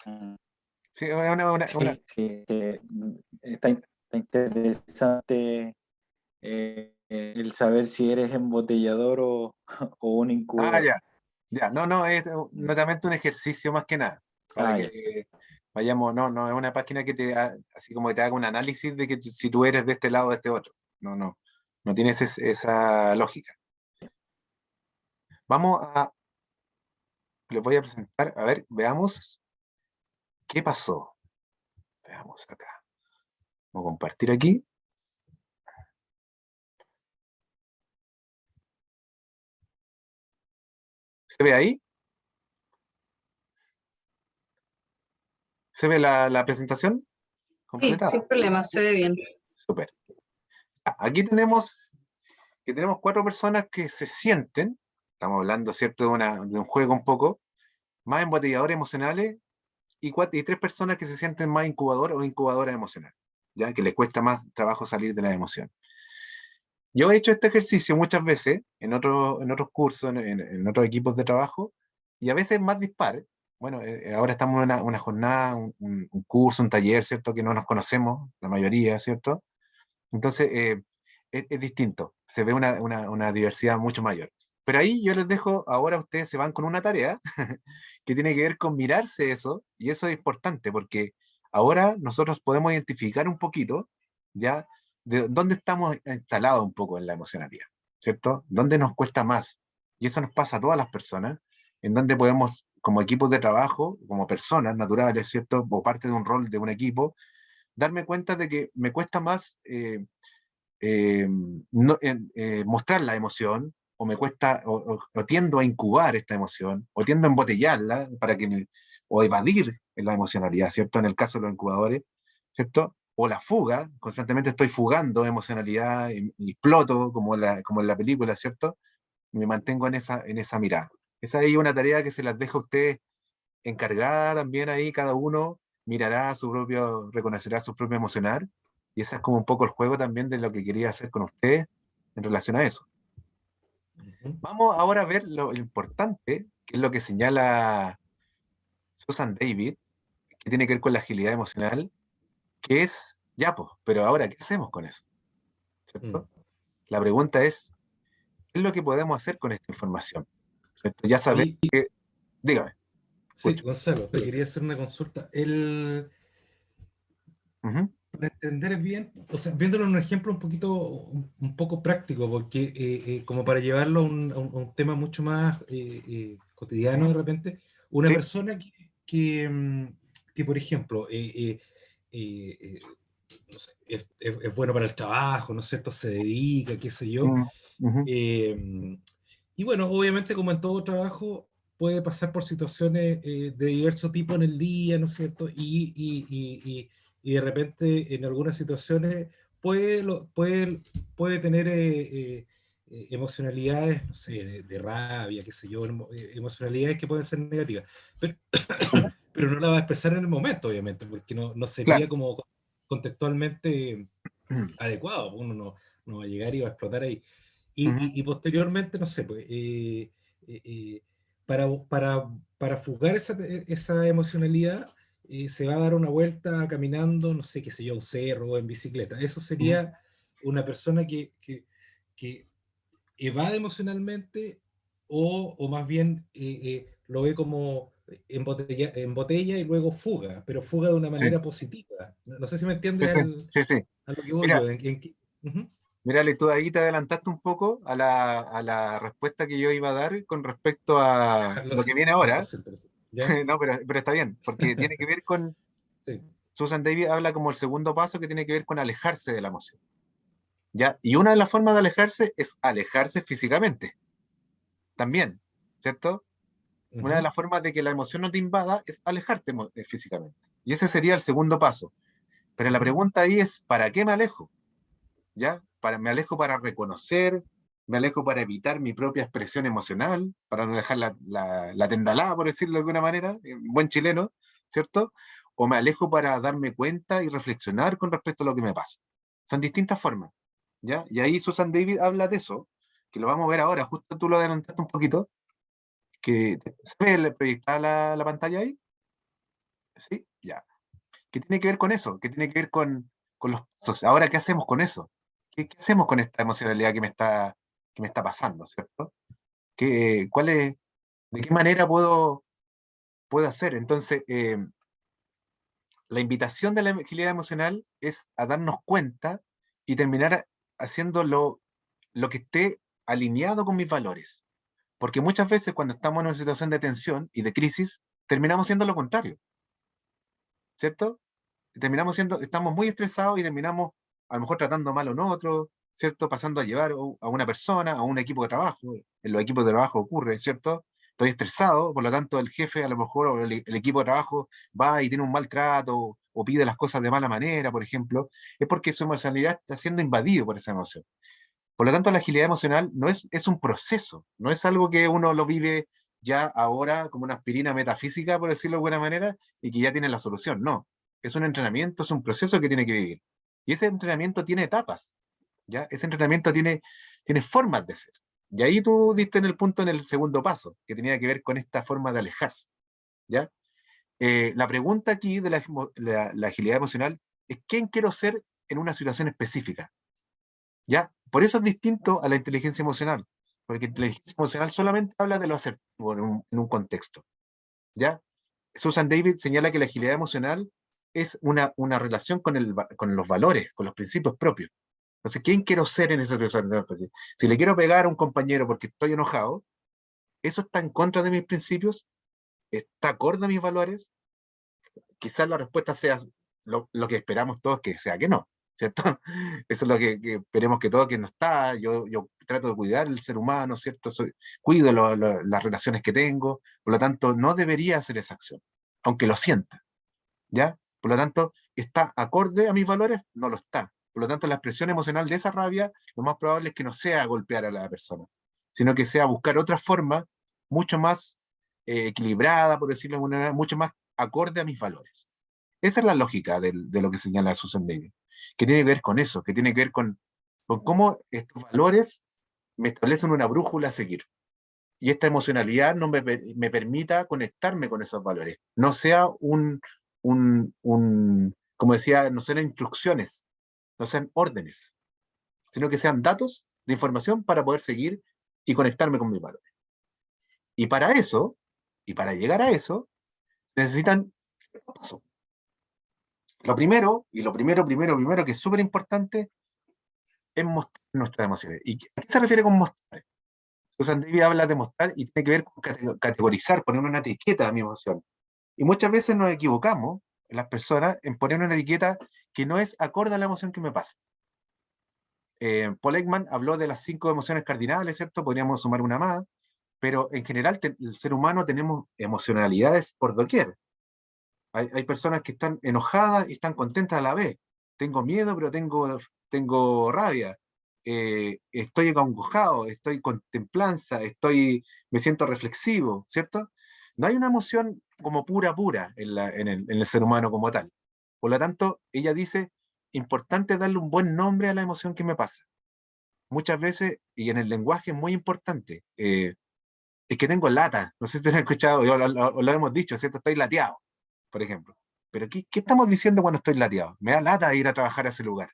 F: Mm,
A: Sí, una...
F: sí, sí, está interesante el saber si eres embotellador o un
A: Ah,
F: incubador.
A: ya. Ya, no, es netamente un ejercicio más que nada. Para
F: Ah, ya.
A: que vayamos, no, es una página que así como que te haga un análisis de que si tú eres de este lado o de este otro. No tienes esa lógica. Vamos a, les voy a presentar, a ver, veamos qué pasó. Veamos acá. Vamos a compartir aquí. ¿Se ve ahí? ¿Se ve la presentación
G: Sí,
A: completa?
G: sin problema, se ve bien.
A: Súper. Aquí tenemos 4 personas que se sienten, estamos hablando, ¿cierto?, de un juego un poco, más embotelladores emocionales y 3 personas que se sienten más incubador o incubadoras emocionales, ya que les cuesta más trabajo salir de la emoción. Yo he hecho este ejercicio muchas veces en otros cursos, en otros equipos de trabajo, y a veces más dispar. Bueno, ahora estamos en una jornada, un curso, un taller, ¿cierto? Que no nos conocemos, la mayoría, ¿cierto? Entonces, es distinto, se ve una diversidad mucho mayor. Pero ahí yo les dejo, ahora ustedes se van con una tarea que tiene que ver con mirarse eso, y eso es importante porque ahora nosotros podemos identificar un poquito ya de dónde estamos instalados un poco en la emocionalidad, ¿cierto? ¿Dónde nos cuesta más? Y eso nos pasa a todas las personas, en donde podemos, como equipos de trabajo, como personas naturales, ¿cierto? O parte de un rol de un equipo, darme cuenta de que me cuesta más mostrar la emoción, o me cuesta, o tiendo a incubar esta emoción, o tiendo a embotellarla o evadir la emocionalidad, ¿cierto? En el caso de los incubadores, ¿cierto? O la fuga, constantemente estoy fugando emocionalidad y exploto, como en la película, ¿cierto? Y me mantengo en esa mirada. Esa es una tarea que se las dejo a ustedes encargada también ahí, cada uno mirará reconocerá su propio emocional, y ese es como un poco el juego también de lo que quería hacer con ustedes en relación a eso.
H: Ujú.
A: Vamos ahora a ver lo importante, que es lo que señala Susan David, que tiene que ver con la agilidad emocional, que es, ya pues, pero ahora, ¿qué hacemos con eso?
H: Mm.
A: ¿Cierto? La pregunta es, ¿qué es lo que podemos hacer con esta información? ¿Cierto? Ya sabemos
H: Oye,
A: que, dígame,
H: sí,
A: escucho.
H: Gonzalo, te quería hacer una consulta.
A: Ujú,
H: Para entender bien, o sea, viéndolo en un ejemplo un poco práctico, porque como para llevarlo a un tema mucho más cotidiano
A: ujú,
H: de repente, una
A: sí,
H: persona que, por ejemplo, no sé, es bueno para el trabajo, ¿no es cierto? Se dedica, qué sé yo.
A: mm, ujú,
H: eh, y bueno, obviamente como en todo trabajo, puede pasar por situaciones de diverso tipo en el día, ¿no es cierto? Y de repente en algunas situaciones puede tener emocionalidades, no sé, de rabia, qué sé yo, emocionalidades que pueden ser negativas, pero, pero no la va a expresar en el momento, obviamente, porque no
A: claro.
H: sería como contextualmente adecuado, uno no va a llegar y va a explotar ahí.
A: Ujú,
H: Y posteriormente, no sé, pues, para, para, para fugar esa emocionalidad, se va a dar una vuelta caminando, no sé, qué sé yo, un cerro o en bicicleta. Eso
A: ujú.
H: sería una persona que evade emocionalmente o más bien lo ve como embotella y luego fuga, pero fuga de una
A: Sí,
H: manera positiva. No sé si me
A: sí,
H: entiendes
A: sí, sí, sí.
H: a lo que voy
A: Mira,
H: yo. Ujú.
A: mírale, tú ahí te adelantaste un poco a la respuesta que yo iba a dar con respecto a
H: Lo,
A: lo que viene
H: lo
A: ahora.
H: siento. ¿Ya?
A: No, pero está bien, porque tiene que ver con,
H: Sí.
A: Susan David habla como el segundo paso que tiene que ver con alejarse de la emoción, ¿ya? Y una de las formas de alejarse es alejarse físicamente, también, ¿cierto? Una de las formas de que la emoción no te invada es alejarte físicamente. Y ese sería el segundo paso. Pero la pregunta ahí es, ¿para qué me alejo? ¿Ya? Me alejo para reconocer, me alejo para evitar mi propia expresión emocional, para no dejar la tendalada, por decirlo de alguna manera, en buen chileno, ¿cierto? O me alejo para darme cuenta y reflexionar con respecto a lo que me pasa. Son distintas formas, ¿ya? Y ahí Susan David habla de eso, que lo vamos a ver ahora, justo tú lo adelantaste un poquito, que ¿le proyectaba la pantalla ahí? Sí, ya. ¿Qué tiene que ver con eso? ¿Qué tiene que ver con los pasos? Ahora, ¿qué hacemos con eso? ¿Qué hacemos con esta emocionalidad que me está pasando, ¿cierto? ¿Cuál es, de qué manera puedo hacer? Entonces, la invitación de la agilidad emocional es a darnos cuenta y terminar haciendo lo que esté alineado con mis valores. Porque muchas veces cuando estamos en una situación de tensión y de crisis, terminamos siendo lo contrario, ¿cierto? Estamos muy estresados y terminamos a lo mejor tratando mal a un otro, ¿cierto? Pasando a llevar a una persona, a un equipo de trabajo. En los equipos de trabajo ocurre, ¿cierto? Estoy estresado, por lo tanto el jefe a lo mejor o el equipo de trabajo va y tiene un maltrato o pide las cosas de mala manera, por ejemplo, es porque su emocionalidad está siendo invadido por esa emoción. Por lo tanto, la agilidad emocional no es un proceso, no es algo que uno lo vive ya ahora como una aspirina metafísica, por decirlo de alguna manera, y que ya tiene la solución. No, es un entrenamiento, es un proceso que tiene que vivir. Y ese entrenamiento tiene etapas, ¿ya? Ese entrenamiento tiene formas de ser. Y ahí tú diste en el punto en el segundo paso, que tenía que ver con esta forma de alejarse, ¿ya? La pregunta aquí de la agilidad emocional es ¿quién quiero ser en una situación específica? ¿Ya? Por eso es distinto a la inteligencia emocional, porque inteligencia emocional solamente habla de lo asertivo en un contexto, ¿ya? Susan David señala que la agilidad emocional es una relación con los valores, con los principios propios. Entonces, ¿quién quiero ser en esa situación? Si le quiero pegar a un compañero porque estoy enojado, ¿eso está en contra de mis principios? ¿Está acorde a mis valores? Quizás la respuesta sea lo que esperamos todos que sea que no, ¿cierto? Eso es lo que esperemos que todo que no está. Yo trato de cuidar el ser humano, ¿cierto? Cuido las relaciones que tengo, por lo tanto, no debería hacer esa acción, aunque lo sienta, ¿ya? Por lo tanto, ¿está acorde a mis valores? No lo está. Por lo tanto, la expresión emocional de esa rabia, lo más probable es que no sea golpear a la persona, sino que sea buscar otra forma mucho más equilibrada, por decirlo de alguna manera, mucho más acorde a mis valores. Esa es la lógica de lo que señala Susan David, que tiene que ver con eso, que tiene que ver con cómo estos valores me establecen una brújula a seguir. Y esta emocionalidad no me permita conectarme con esos valores. No sea como decía, no sean instrucciones, no sean órdenes, sino que sean datos de información para poder seguir y conectarme con mis valores. Y para eso, y para llegar a eso, necesitan lo primero, y lo primero, que es súper importante, es mostrar nuestras emociones. ¿Y a qué se refiere con mostrar? Susan Davy habla de mostrar y tiene que ver con categorizar, poner una etiqueta a mi emoción. Y muchas veces nos equivocamos, las personas, en poner una etiqueta que no es acorde a la emoción que me pasa. Paul Ekman habló de las 5 emociones cardinales, ¿cierto? Podríamos sumar una más, pero en general el ser humano tenemos emocionalidades por doquier. Hay personas que están enojadas y están contentas a la vez. Tengo miedo, pero tengo rabia. Estoy acongojado, estoy con templanza, me siento reflexivo, ¿cierto? No hay una emoción como pura en el ser humano como tal. Por lo tanto, ella dice, importante darle un buen nombre a la emoción que me pasa. Muchas veces, y en el lenguaje es muy importante, es que tengo lata. No sé si te lo han escuchado, o lo hemos dicho, ¿cierto? Estoy lateado, por ejemplo. Pero ¿qué estamos diciendo cuando estoy lateado? Me da lata ir a trabajar a ese lugar.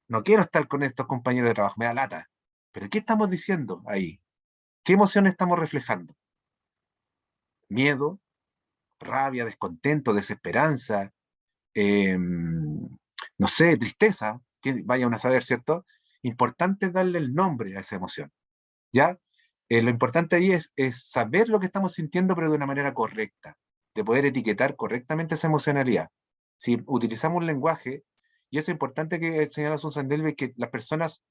A: No quiero estar con estos compañeros de trabajo, me da lata. Pero ¿qué estamos diciendo ahí? ¿Qué emoción estamos reflejando? Miedo, rabia, descontento, desesperanza, no sé, tristeza, que vaya uno a saber, ¿cierto? Importante es darle el nombre a esa emoción, ¿ya? Lo importante ahí es saber lo que estamos sintiendo, pero de una manera correcta, de poder etiquetar correctamente esa emocionalidad. Si utilizamos un lenguaje, y eso es importante que señala Susan Delve, que las personas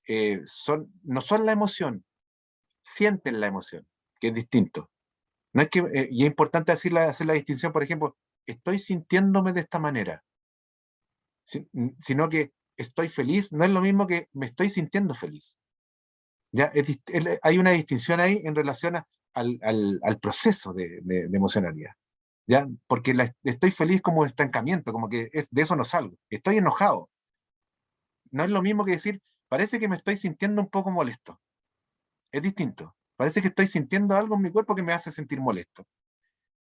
A: no son la emoción, sienten la emoción, que es distinto. No es que, y es importante hacer la distinción, por ejemplo, estoy sintiéndome de esta manera, sino que estoy feliz, no es lo mismo que me estoy sintiendo feliz. ¿Ya? Hay una distinción ahí en relación al proceso de emocionalidad. ¿Ya? Porque estoy feliz como estancamiento, como que de eso no salgo. Estoy enojado. No es lo mismo que decir, parece que me estoy sintiendo un poco molesto. Es distinto. Parece que estoy sintiendo algo en mi cuerpo que me hace sentir molesto.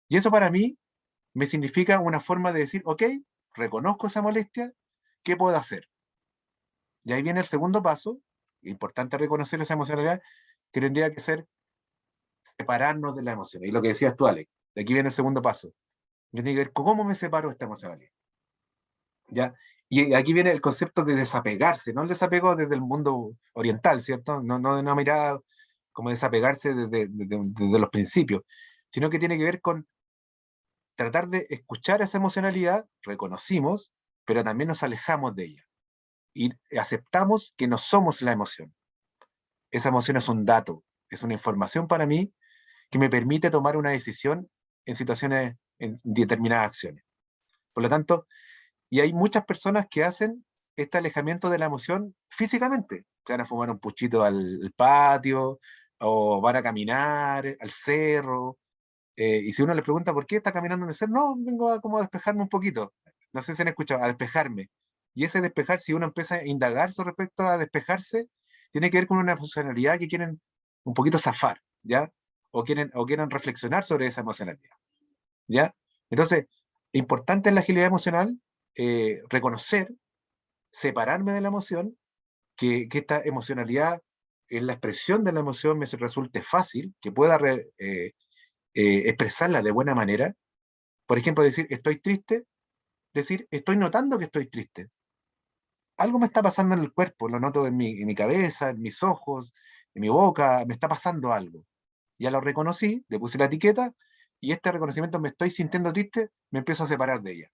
A: Y eso para mí me significa una forma de decir, ok, reconozco esa molestia, ¿qué puedo hacer? Y ahí viene el segundo paso, importante reconocer esa emocionalidad, que tendría que ser separarnos de la emoción. Y lo que decías tú, Alex, de aquí viene el segundo paso. Yo tengo que ver cómo me separo de esta emocionalidad. ¿Ya? Y aquí viene el concepto de desapegarse, no el desapego desde el mundo oriental, ¿cierto? No de una mirada como desapegarse desde los principios, sino que tiene que ver con tratar de escuchar esa emocionalidad, reconocimos, pero también nos alejamos de ella. Y aceptamos que no somos la emoción. Esa emoción es un dato, es una información para mí que me permite tomar una decisión en situaciones, en determinadas acciones. Por lo tanto, y hay muchas personas que hacen este alejamiento de la emoción físicamente. Se van a fumar un puchito al patio, o van a caminar al cerro. Y si uno le pregunta por qué está caminando en el cerro, no, vengo como a despejarme un poquito. No sé si han escuchado, a despejarme. Y ese despejar, si uno empieza a indagar sobre respecto a despejarse, tiene que ver con una funcionalidad que quieren un poquito zafar, ¿ya? O quieren reflexionar sobre esa emocionalidad, ¿ya? Entonces, importante en la agilidad emocional, reconocer, separarme de la emoción, que esta emocionalidad, en la expresión de la emoción me resulte fácil, que pueda expresarla de buena manera. Por ejemplo, decir, estoy triste, decir, estoy notando que estoy triste. Algo me está pasando en el cuerpo, lo noto en mi cabeza, en mis ojos, en mi boca, me está pasando algo. Ya lo reconocí, le puse la etiqueta, y este reconocimiento, me estoy sintiendo triste, me empiezo a separar de ella.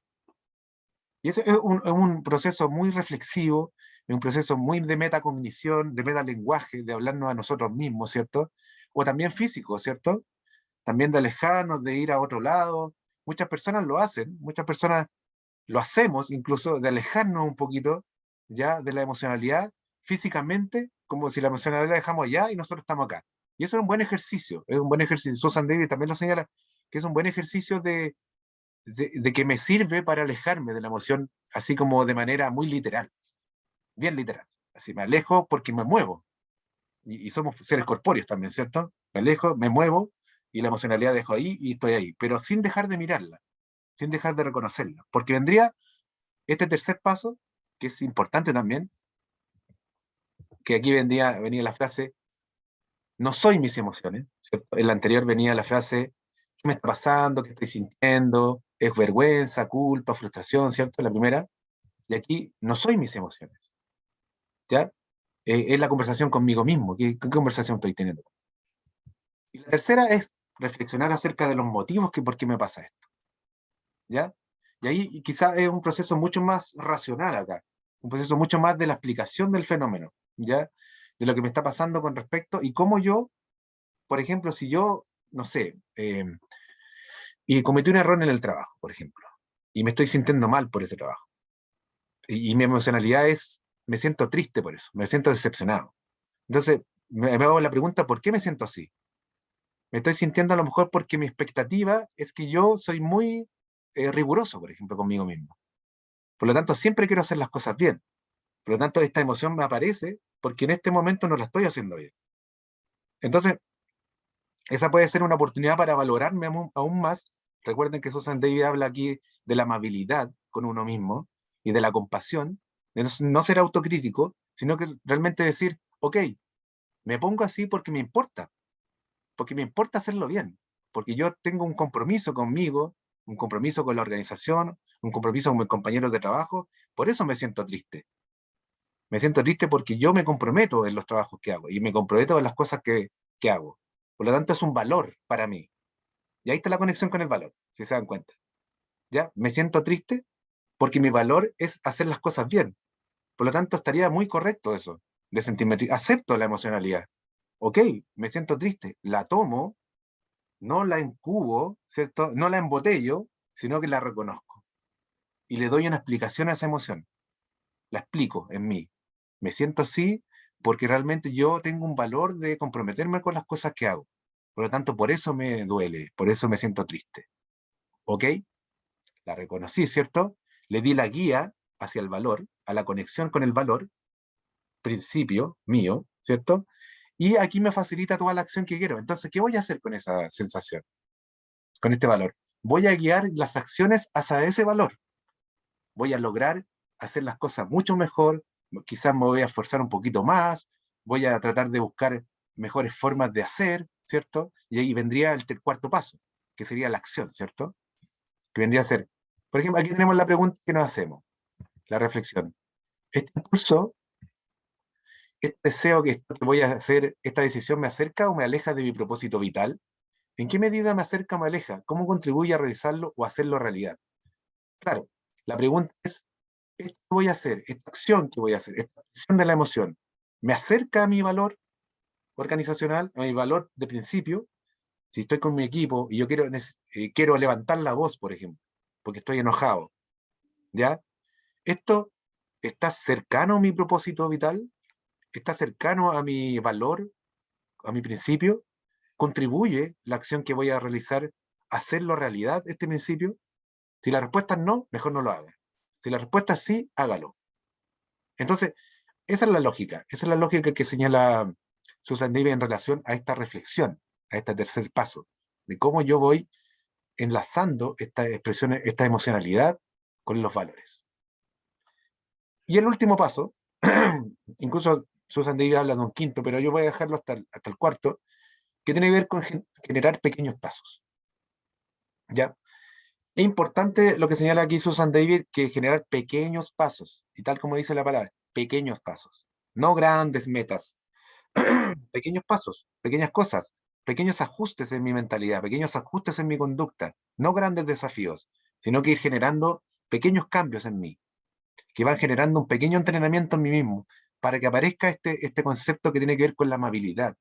A: Y eso es un proceso muy reflexivo, es un proceso muy de metacognición, de metalenguaje, de hablarnos a nosotros mismos, ¿cierto? O también físico, ¿cierto? También de alejarnos, de ir a otro lado. Muchas personas lo hacen, muchas personas lo hacemos, incluso de alejarnos un poquito ya de la emocionalidad físicamente, como si la emocionalidad la dejamos allá y nosotros estamos acá. Y eso es un buen ejercicio, es un buen ejercicio. Susan Davis también lo señala, que es un buen ejercicio de que me sirve para alejarme de la emoción, así como de manera muy literal, bien literal. Así me alejo porque me muevo. Y somos seres corpóreos también, ¿cierto? Me alejo, me muevo y la emocionalidad dejo ahí y estoy ahí, pero sin dejar de mirarla, sin dejar de reconocerla. Porque vendría este tercer paso, que es importante también, que aquí venía la frase, no soy mis emociones, ¿cierto? En la anterior venía la frase, ¿qué me está pasando? ¿Qué estoy sintiendo? ¿Es vergüenza, culpa, frustración? ¿Cierto? La primera. Y aquí no soy mis emociones, ¿ya? Es la conversación conmigo mismo. ¿Qué conversación estoy teniendo? Y la tercera es reflexionar acerca de los motivos que por qué me pasa esto, ¿ya? Y ahí quizás es un proceso mucho más racional acá, un proceso mucho más de la explicación del fenómeno, ¿ya? De lo que me está pasando con respecto y cómo yo, por ejemplo, si yo, no sé, y cometí un error en el trabajo, por ejemplo, y me estoy sintiendo mal por ese trabajo, y mi emocionalidad es, me siento triste por eso, me siento decepcionado. Entonces, me hago la pregunta, ¿por qué me siento así? Me estoy sintiendo a lo mejor porque mi expectativa es que yo soy muy riguroso, por ejemplo, conmigo mismo. Por lo tanto, siempre quiero hacer las cosas bien. Por lo tanto, esta emoción me aparece porque en este momento no la estoy haciendo bien. Entonces, esa puede ser una oportunidad para valorarme aún más. Recuerden que Susan David habla aquí de la amabilidad con uno mismo y de la compasión, de no ser autocrítico, sino que realmente decir, ok, me pongo así porque me importa hacerlo bien, porque yo tengo un compromiso conmigo, un compromiso con la organización, un compromiso con mis compañeros de trabajo, por eso me siento triste. Me siento triste porque yo me comprometo en los trabajos que hago y me comprometo en las cosas que hago. Por lo tanto, es un valor para mí. Y ahí está la conexión con el valor, si se dan cuenta. ¿Ya? Me siento triste porque mi valor es hacer las cosas bien. Por lo tanto, estaría muy correcto eso, de sentirme triste. Acepto la emocionalidad. Ok, me siento triste, la tomo, no la incubo, ¿cierto? No la embotello, sino que la reconozco. Y le doy una explicación a esa emoción. La explico en mí. Me siento así porque realmente yo tengo un valor de comprometerme con las cosas que hago. Por lo tanto, por eso me duele, por eso me siento triste. ¿Ok? La reconocí, ¿cierto? Le di la guía hacia el valor, a la conexión con el valor, principio mío, ¿cierto? Y aquí me facilita toda la acción que quiero. Entonces, ¿qué voy a hacer con esa sensación? Con este valor. Voy a guiar las acciones hacia ese valor. Voy a lograr hacer las cosas mucho mejor, quizás me voy a esforzar un poquito más, voy a tratar de buscar mejores formas de hacer, ¿cierto? Y ahí vendría el cuarto paso, que sería la acción, ¿cierto? Que vendría a ser, por ejemplo, aquí tenemos la pregunta que nos hacemos, la reflexión. ¿Este impulso, este deseo que esto que voy a hacer, esta decisión me acerca o me aleja de mi propósito vital? ¿En qué medida me acerca o me aleja? ¿Cómo contribuye a realizarlo o hacerlo realidad? Claro, la pregunta es, esto que voy a hacer, esta acción que voy a hacer, esta acción de la emoción, ¿me acerca a mi valor organizacional, a mi valor de principio? Si estoy con mi equipo y yo quiero levantar la voz, por ejemplo, porque estoy enojado, ¿ya? ¿Esto está cercano a mi propósito vital? ¿Está cercano a mi valor, a mi principio? ¿Contribuye la acción que voy a realizar a hacerlo realidad, este principio? Si la respuesta es no, mejor no lo haga. Si la respuesta es sí, hágalo. Entonces, esa es la lógica que señala Susan David en relación a esta reflexión, a este tercer paso, de cómo yo voy enlazando esta expresión, esta emocionalidad con los valores. Y el último paso, incluso Susan David habla de un quinto, pero yo voy a dejarlo hasta el cuarto, que tiene que ver con generar pequeños pasos. ¿Ya? Es importante lo que señala aquí Susan David, que generar pequeños pasos, y tal como dice la palabra, pequeños pasos, no grandes metas, pequeños pasos, pequeñas cosas, pequeños ajustes en mi mentalidad, pequeños ajustes en mi conducta, no grandes desafíos, sino que ir generando pequeños cambios en mí, que van generando un pequeño entrenamiento en mí mismo, para que aparezca este concepto que tiene que ver con la amabilidad,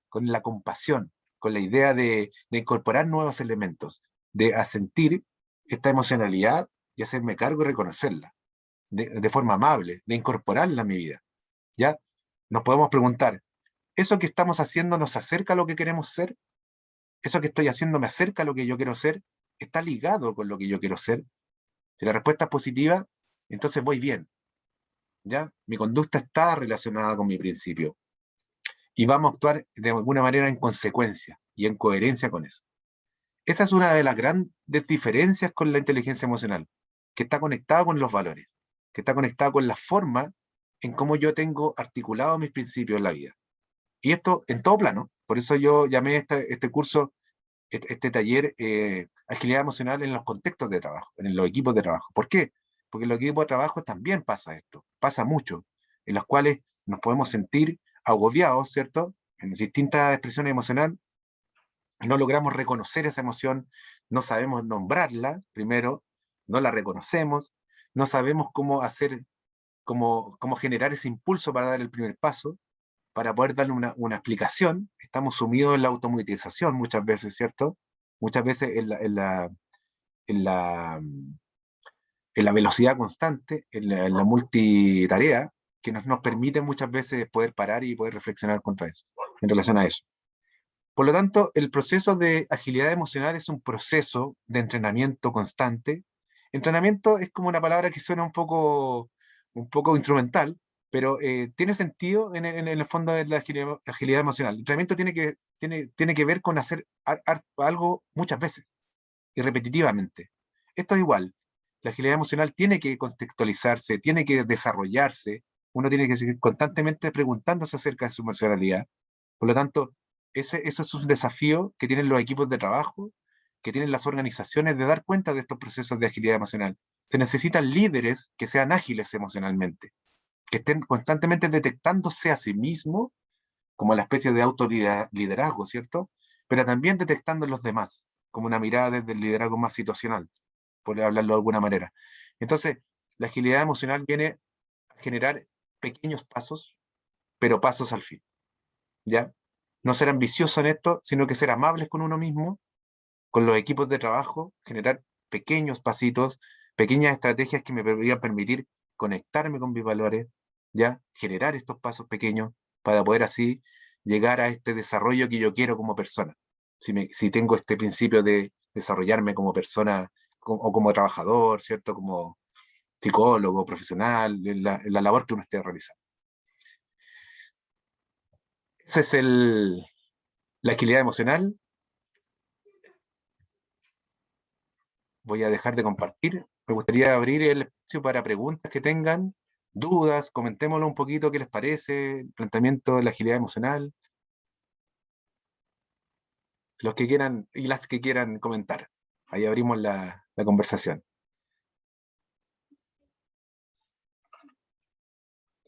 A: con la compasión, con la idea de incorporar nuevos elementos, de asentir esta emocionalidad y hacerme cargo y reconocerla de forma amable, de incorporarla a mi vida. ¿Ya? Nos podemos preguntar, ¿eso que estamos haciendo nos acerca a lo que queremos ser? ¿Eso que estoy haciendo me acerca a lo que yo quiero ser? ¿Está ligado con lo que yo quiero ser? Si la respuesta es positiva, entonces voy bien. ¿Ya? Mi conducta está relacionada con mi principio. Y vamos a actuar de alguna manera en consecuencia y en coherencia con eso. Esa es una de las grandes diferencias con la inteligencia emocional, que está conectada con los valores, que está conectada con la forma en cómo yo tengo articulados mis principios en la vida. Y esto en todo plano. Por eso yo llamé este curso, este taller, agilidad emocional en los contextos de trabajo, en los equipos de trabajo. ¿Por qué? Porque en los equipos de trabajo también pasa esto, pasa mucho, en los cuales nos podemos sentir agobiados, ¿cierto? En distintas expresiones emocionales, no logramos reconocer esa emoción, no sabemos nombrarla, primero, no la reconocemos, no sabemos cómo hacer, cómo generar ese impulso para dar el primer paso, para poder darle una explicación. Estamos sumidos en la automatización muchas veces, ¿cierto? Muchas veces en la, en la velocidad constante, en la multitarea, que nos permite muchas veces poder parar y poder reflexionar contra eso, en relación a eso. Por lo tanto, el proceso de agilidad emocional es un proceso de entrenamiento constante. Entrenamiento es como una palabra que suena un poco instrumental, pero tiene sentido en el fondo de la agilidad emocional. El entrenamiento tiene que ver con hacer algo muchas veces y repetitivamente. Esto es igual. La agilidad emocional tiene que contextualizarse, tiene que desarrollarse. Uno tiene que seguir constantemente preguntándose acerca de su emocionalidad. Por lo tanto, eso es un desafío que tienen los equipos de trabajo, que tienen las organizaciones de dar cuenta de estos procesos de agilidad emocional. Se necesitan líderes que sean ágiles emocionalmente, que estén constantemente detectándose a sí mismos como la especie de autoliderazgo, ¿cierto? Pero también detectando en los demás, como una mirada desde el liderazgo más situacional, por hablarlo de alguna manera. Entonces, la agilidad emocional viene a generar pequeños pasos, pero pasos al fin, ¿ya? No ser ambicioso en esto, sino que ser amables con uno mismo con los equipos de trabajo, generar pequeños pasitos, pequeñas estrategias que me podrían permitir conectarme con mis valores, ya generar estos pasos pequeños para poder así llegar a este desarrollo que yo quiero como persona. Si tengo este principio de desarrollarme como persona o como trabajador, ¿cierto? Como psicólogo, profesional, en la labor que uno esté realizando. Esa es la agilidad emocional. Voy a dejar de compartir. Me gustaría abrir el espacio para preguntas que tengan, dudas, comentémoslo un poquito, qué les parece, el planteamiento de la agilidad emocional. Los que quieran y las que quieran comentar. Ahí abrimos la conversación.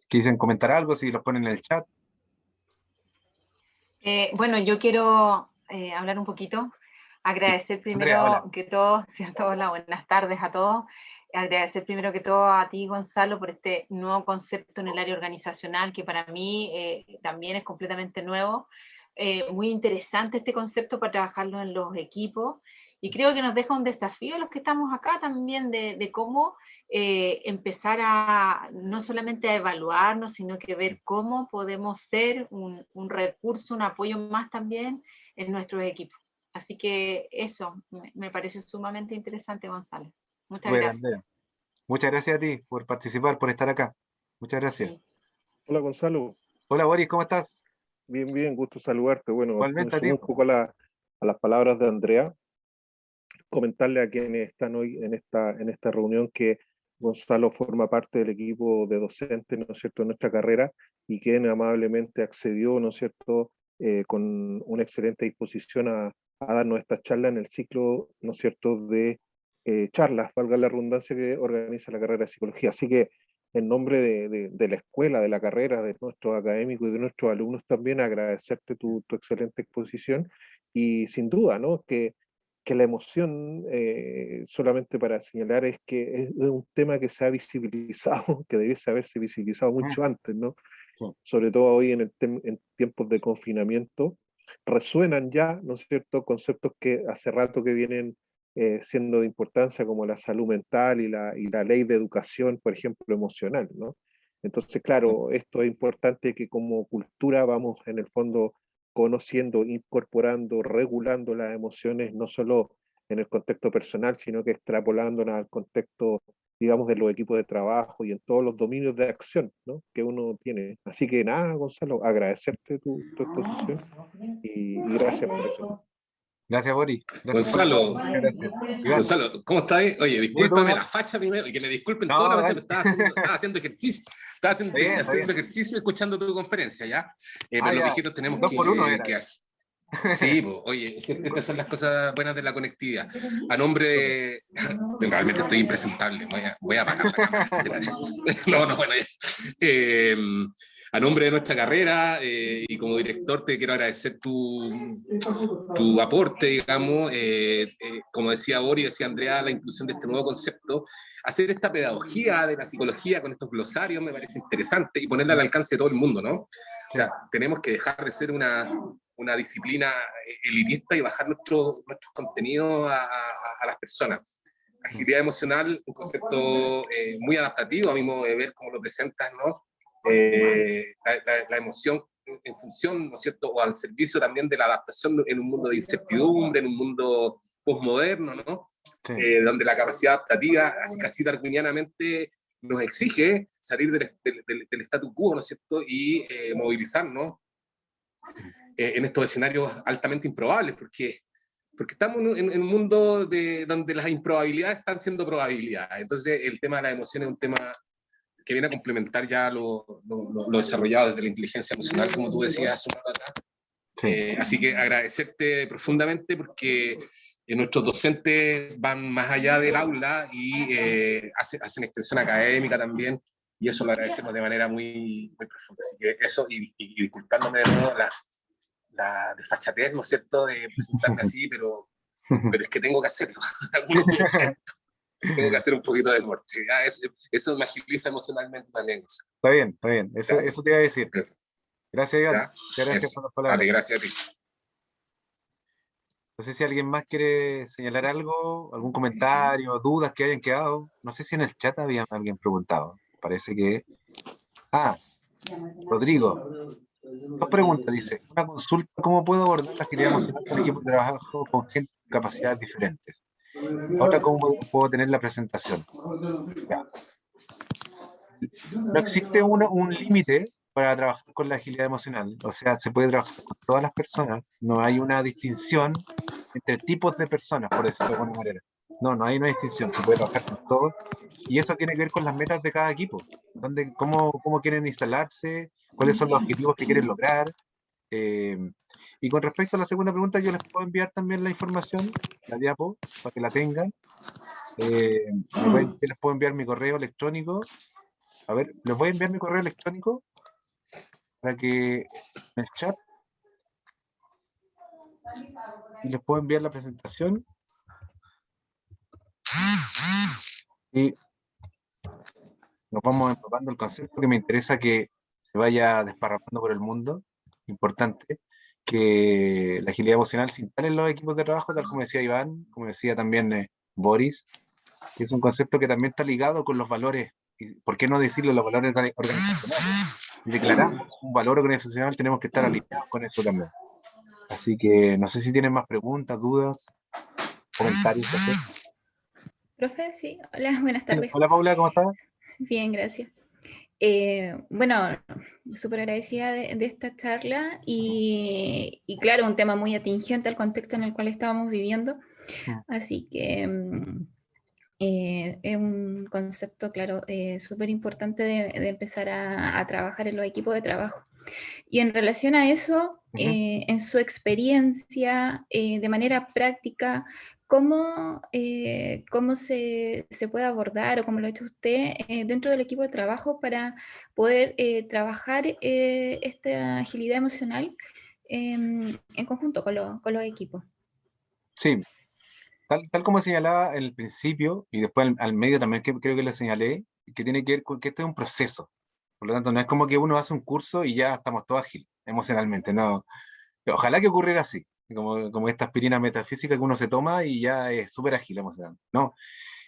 A: ¿Quisieran comentar algo? Si los ponen en el chat.
G: Bueno, yo quiero hablar un poquito, agradecer primero
A: Andrea, hola.
G: que todo, ¿cierto? Hola, buenas tardes a todos. Agradecer primero que todo a ti, Gonzalo, por este nuevo concepto en el área organizacional, que para mí también es completamente nuevo. Muy interesante este concepto para trabajarlo en los equipos, y creo que nos deja un desafío a los que estamos acá también de cómo empezar a no solamente a evaluarnos, sino que ver cómo podemos ser un recurso, un apoyo más también en nuestros equipos. Así que eso me pareció sumamente interesante, Gonzalo. Muchas
A: Super,
G: gracias.
A: Andrea. Muchas gracias a ti por participar, por estar acá. Muchas gracias.
G: Sí.
I: Hola Gonzalo,
A: Hola, Boris, ¿cómo estás?
I: bien, bien, gusto saludarte. Bueno, me
A: Igualmente a ti.
I: sumo un poco a las palabras de Andrea, comentarle a quienes están hoy en esta reunión que Gonzalo forma parte del equipo de docentes, ¿no es cierto?, de nuestra carrera, y quien amablemente accedió, ¿no es cierto?, con una excelente disposición a darnos esta charla en el ciclo, ¿no es cierto?, de charlas, valga la redundancia, que organiza la carrera de psicología. Así que en nombre de la escuela, de la carrera, de nuestros académicos y de nuestros alumnos también agradecerte tu excelente exposición, y sin duda, ¿no?, que la emoción, solamente para señalar, es que es un tema que se ha visibilizado, que debiese haberse visibilizado mucho antes, ¿no?
A: Sí.
I: Sobre todo hoy en tiempos de confinamiento, resuenan ya, ¿no es cierto?, conceptos que hace rato que vienen siendo de importancia, como la salud mental y la ley de educación, por ejemplo, emocional, ¿no? Entonces, claro, esto es importante, que como cultura vamos en el fondo conociendo, incorporando, regulando las emociones, no solo en el contexto personal, sino que extrapolándolas al contexto, digamos, de los equipos de trabajo y en todos los dominios de acción, ¿no?, que uno tiene. Así que nada, Gonzalo, agradecerte tu exposición y gracias por eso.
A: Gracias, Boris. Gracias
J: Gonzalo,
A: muchas gracias. Iván.
J: Gonzalo, ¿cómo estás? Oye,
A: ¿Y tú,
J: discúlpame
A: Iván?
J: la facha primero, y que me disculpen
A: No,
J: toda la facha,
A: dale.
J: pero estaba haciendo ejercicio, estaba haciendo,
A: Está bien, está bien.
J: ejercicio y escuchando tu conferencia, ¿ya? Pero los
A: Ya.
J: viejitos tenemos
A: 2 por 1
J: que,
A: era
J: que
A: eso.
J: hacer. Sí, pues, oye, estas son las cosas buenas de la conectividad. A nombre de... Realmente estoy impresentable, voy a apagar la cámara. Gracias. No, bueno, ya. A nombre de nuestra carrera y como director te quiero agradecer tu aporte, digamos, como decía Boris, decía Andrea, la inclusión de este nuevo concepto. Hacer esta pedagogía de la psicología con estos glosarios me parece interesante y ponerla al alcance de todo el mundo, ¿no? O sea, tenemos que dejar de ser una disciplina elitista y bajar nuestros contenidos a las personas. Agilidad emocional, un concepto muy adaptativo, a mi modo de ver, como lo presentas, ¿no? La emoción en función, ¿no es cierto?, o al servicio también de la adaptación en un mundo de incertidumbre, en un mundo postmoderno, ¿no?
A: Sí.
J: Donde la capacidad adaptativa, así casi darwinianamente, nos exige salir del statu quo, ¿no es cierto?, y movilizarnos en estos escenarios altamente improbables, porque estamos en un mundo donde las improbabilidades están siendo probabilidades. Entonces, el tema de la emoción es un tema que viene a complementar ya lo desarrollado desde la inteligencia emocional, como tú decías hace un rato atrás. Sí. Así que agradecerte profundamente, porque nuestros docentes van más allá del aula y hacen extensión académica también, y eso lo agradecemos de manera muy, muy profunda. Así que eso, y disculpándome de nuevo la desfachatez, ¿no es cierto?, de presentarme así, pero es que tengo que hacerlo. Tengo que hacer un poquito de deporte. Eso me agiliza emocionalmente también.
A: Está bien, está bien. Eso te iba a decir.
J: Eso.
A: Gracias, Iván.
J: ¿Ya?
A: Muchas gracias
J: Eso.
A: por las palabras.
J: Vale, gracias a ti.
A: No sé si alguien más quiere señalar algo, algún comentario, dudas que hayan quedado. No sé si en el chat había alguien preguntado. Parece que... Ah, Rodrigo. Dos preguntas, dice. Una consulta, ¿cómo puedo abordar la agilidad emocional con equipos de trabajo con gente con capacidades diferentes? La otra, ¿cómo puedo tener la presentación? Ya. No existe un límite para trabajar con la agilidad emocional. O sea, se puede trabajar con todas las personas. No hay una distinción entre tipos de personas, por decirlo de alguna manera. No, no hay una distinción. Se puede trabajar con todos. Y eso tiene que ver con las metas de cada equipo. Cómo quieren instalarse, cuáles son los objetivos que quieren lograr. Eh, y con respecto a la segunda pregunta, yo les puedo enviar también la información, la diapo, para que la tengan. Les puedo enviar mi correo electrónico. A ver, les voy a enviar mi correo electrónico para que en el chat y les puedo enviar la presentación y nos vamos empapando el concepto que me interesa que se vaya desparramando por el mundo. Importante que la agilidad emocional se instale en los equipos de trabajo, tal como decía Iván, como decía también Boris, que es un concepto que también está ligado con los valores, y por qué no decirlo, los valores organizacionales. Si declaramos un valor organizacional, tenemos que estar alineados con eso también. Así que no sé si tienen más preguntas, dudas, comentarios que hacer.
K: Profe, sí, hola, buenas
A: Sí,
K: tardes.
A: hola Paula, ¿cómo estás?
K: Bien, gracias. Bueno, súper agradecida de esta charla y claro, un tema muy atingente al contexto en el cual estábamos viviendo. Así que es un concepto, claro, súper importante de empezar a trabajar en los equipos de trabajo. Y en relación a eso, en su experiencia, de manera práctica, ¿cómo se puede abordar o cómo lo ha hecho usted dentro del equipo de trabajo para poder trabajar esta agilidad emocional en conjunto con los equipos?
A: Sí, tal como señalaba en el principio, y después al medio también creo que lo señalé, que tiene que ver con que este es un proceso. Por lo tanto, no es como que uno hace un curso y ya estamos todos ágiles emocionalmente. No. Ojalá que ocurriera así, como esta aspirina metafísica que uno se toma y ya es súper ágil emocionalmente. No,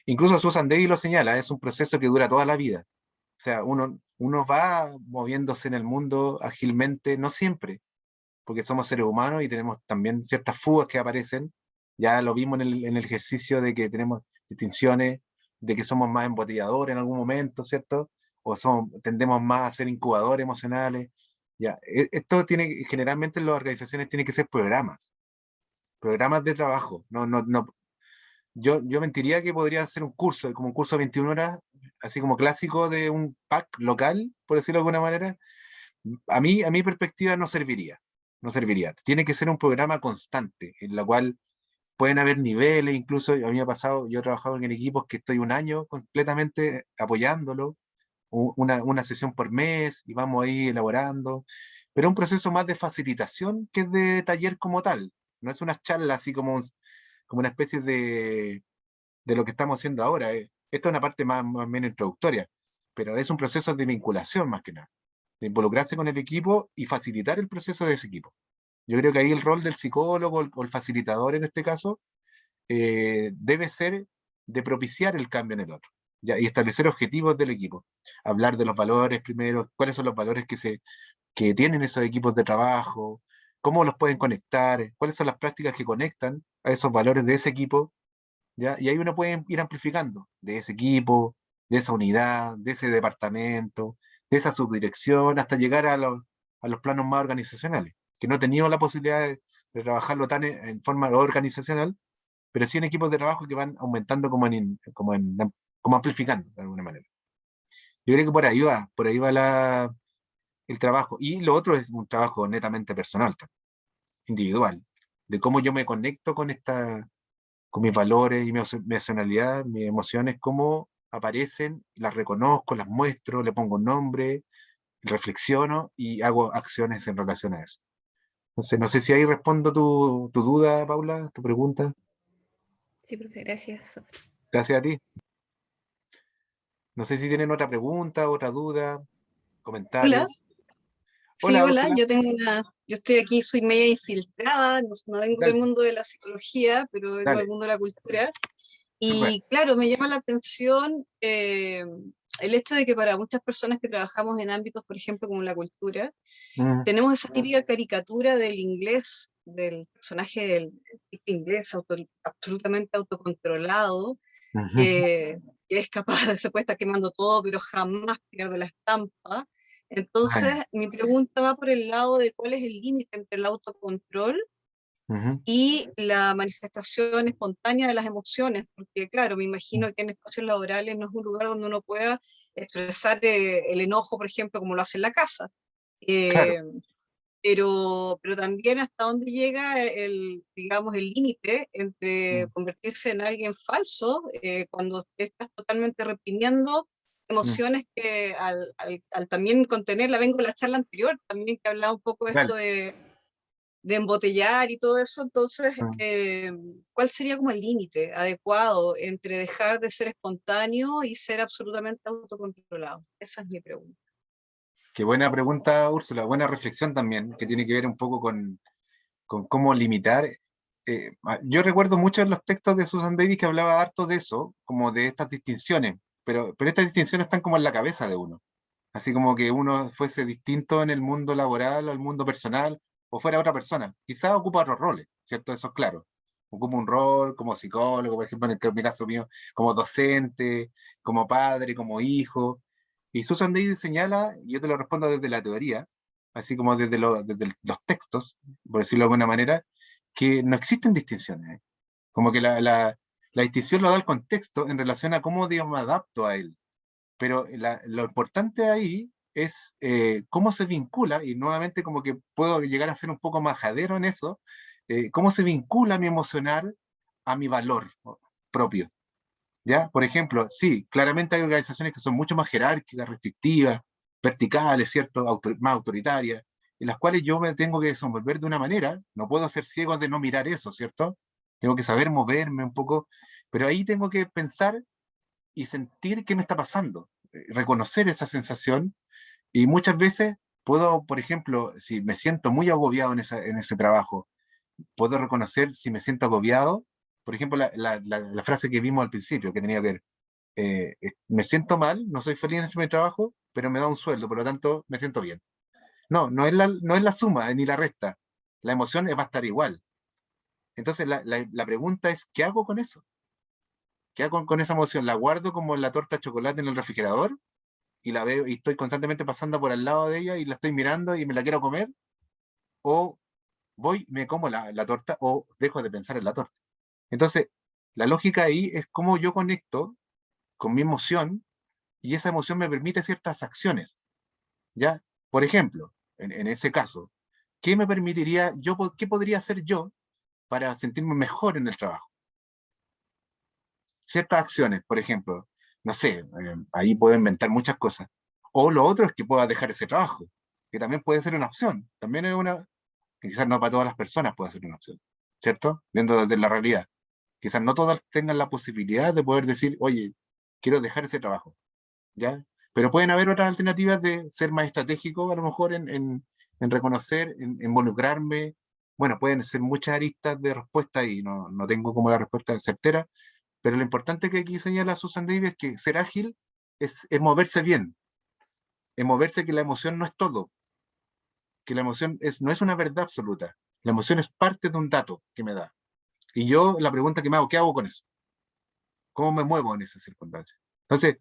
A: incluso Susan Davy lo señala, es un proceso que dura toda la vida. O sea, uno va moviéndose en el mundo ágilmente, no siempre, porque somos seres humanos y tenemos también ciertas fugas que aparecen. Ya lo vimos en el ejercicio de que tenemos distinciones, de que somos más embotelladores en algún momento, ¿cierto? O tendemos más a ser incubadores emocionales. Ya, esto generalmente en las organizaciones tiene que ser programas de trabajo. No, yo mentiría que podría ser un curso, como un curso de 21 horas, así como clásico de un pack local, por decirlo de alguna manera. A mi perspectiva no serviría, no serviría. Tiene que ser un programa constante, en la cual pueden haber niveles, incluso a mí me ha pasado, yo he trabajado en equipos que estoy un año completamente apoyándolo, una sesión por mes y vamos ahí elaborando, pero un proceso más de facilitación que de taller como tal. No es una charla así como una especie de lo que estamos haciendo ahora. Esta es una parte más o menos introductoria, pero es un proceso de vinculación más que nada, de involucrarse con el equipo y facilitar el proceso de ese equipo. Yo creo que ahí el rol del psicólogo o el facilitador en este caso debe ser de propiciar el cambio en el otro, ¿ya? Y establecer objetivos del equipo. Hablar de los valores primero, cuáles son los valores que tienen esos equipos de trabajo, cómo los pueden conectar, cuáles son las prácticas que conectan a esos valores de ese equipo, ¿ya? Y ahí uno puede ir amplificando de ese equipo, de esa unidad, de ese departamento, de esa subdirección, hasta llegar a los planos más organizacionales, que no he tenido la posibilidad de trabajarlo tan en forma organizacional, pero sí en equipos de trabajo que van aumentando como amplificando de alguna manera. Yo creo que por ahí va el trabajo. Y lo otro es un trabajo netamente personal, individual, de cómo yo me conecto con mis valores y mi personalidad, mis emociones, cómo aparecen, las reconozco, las muestro, le pongo un nombre, reflexiono y hago acciones en relación a eso. Entonces, no sé si ahí respondo tu duda, Paula, tu pregunta.
K: Sí, profe, gracias.
A: Gracias a ti. No sé si tienen otra pregunta, otra duda,
B: Hola.
A: comentarios.
L: Sí,
A: Hola,
L: hola,
A: Úrsula.
L: yo estoy aquí, soy media infiltrada, no vengo del
A: Dale,
L: mundo de la psicología, pero vengo del
A: dale,
L: mundo de la cultura.
A: súper.
L: Y claro, me llama la atención el hecho de que para muchas personas que trabajamos en ámbitos, por ejemplo, como la cultura,
A: Mm,
L: tenemos esa típica caricatura del inglés, del personaje del inglés absolutamente autocontrolado,
A: ujú,
L: que es capaz, se puede estar quemando todo, pero jamás pierde la estampa. Entonces,
A: ah,
L: mi pregunta va por el lado de cuál es el límite entre el autocontrol
A: ujú,
L: y la manifestación espontánea de las emociones, porque claro, me imagino que en espacios laborales no es un lugar donde uno pueda expresar el enojo, por ejemplo, como lo hace en la casa.
A: claro.
L: Eh, pero también hasta dónde llega digamos, el límite entre
A: Mm,
L: convertirse en alguien falso cuando te estás totalmente reprimiendo
A: mm,
L: emociones que al también contenerla, vengo de la charla anterior también que hablaba un poco de esto
A: dale.
L: de embotellar y todo eso, entonces,
A: Mm.
L: ¿cuál sería como el límite adecuado entre dejar de ser espontáneo y ser absolutamente autocontrolado? Esa es mi pregunta.
A: Qué buena pregunta, Úrsula. Buena reflexión también, que tiene que ver un poco con cómo limitar. Yo recuerdo mucho en los textos de Susan Davis que hablaba harto de eso, como de estas distinciones, pero estas distinciones están como en la cabeza de uno. Así como que uno fuese distinto en el mundo laboral o el mundo personal, o fuera otra persona. Quizás ocupa otros roles, ¿cierto? Eso es claro. Ocupa un rol como psicólogo, por ejemplo, en mi caso mío, como docente, como padre, como hijo. Y Susan Davis señala, y yo te lo respondo desde la teoría, así como desde los textos, por decirlo de alguna manera, que no existen distinciones. Como que la distinción lo da el contexto en relación a cómo, digamos, me adapto a él, pero lo importante ahí es cómo se vincula, y nuevamente como que puedo llegar a ser un poco majadero en eso, cómo se vincula mi emocional a mi valor propio, ¿ya? Por ejemplo, sí, claramente hay organizaciones que son mucho más jerárquicas, restrictivas, verticales, ¿cierto? Más autoritarias, en las cuales yo me tengo que desenvolver de una manera, no puedo ser ciego de no mirar eso, ¿cierto? Tengo que saber moverme un poco, pero ahí tengo que pensar y sentir qué me está pasando, reconocer esa sensación y muchas veces puedo, por ejemplo, si me siento muy agobiado en ese trabajo, puedo reconocer si me siento agobiado, por ejemplo, la frase que vimos al principio, que tenía que ver, me siento mal, no soy feliz en mi trabajo, pero me da un sueldo, por lo tanto me siento bien. No, no es la suma ni la resta, la emoción va a estar igual. Entonces la pregunta es, ¿qué hago con eso? ¿Qué hago con esa emoción? ¿La guardo como la torta de chocolate en el refrigerador? Y la veo y estoy constantemente pasando por al lado de ella y la estoy mirando y me la quiero comer, o voy, me como la torta o dejo de pensar en la torta. Entonces, la lógica ahí es cómo yo conecto con mi emoción y esa emoción me permite ciertas acciones, ¿ya? Por ejemplo, en ese caso, ¿qué me permitiría, qué podría hacer yo para sentirme mejor en el trabajo? Ciertas acciones, por ejemplo, no sé, ahí puedo inventar muchas cosas. O lo otro es que pueda dejar ese trabajo, que también puede ser una opción. También es una, que quizás no para todas las personas puede ser una opción, ¿cierto? Dentro de la realidad. Quizás no todas tengan la posibilidad de poder decir, oye, quiero dejar ese trabajo, ¿ya? Pero pueden haber otras alternativas de ser más estratégico, a lo mejor en reconocer, en involucrarme. Bueno, pueden ser muchas aristas de respuesta y no tengo como la respuesta certera, pero lo importante que aquí señala Susan Davis es que ser ágil es moverse bien, es moverse, que la emoción no es todo, que la emoción no es una verdad absoluta. La emoción es parte de un dato que me da. Y yo la pregunta que me hago, ¿qué hago con eso? ¿Cómo me muevo en esas circunstancias? Entonces,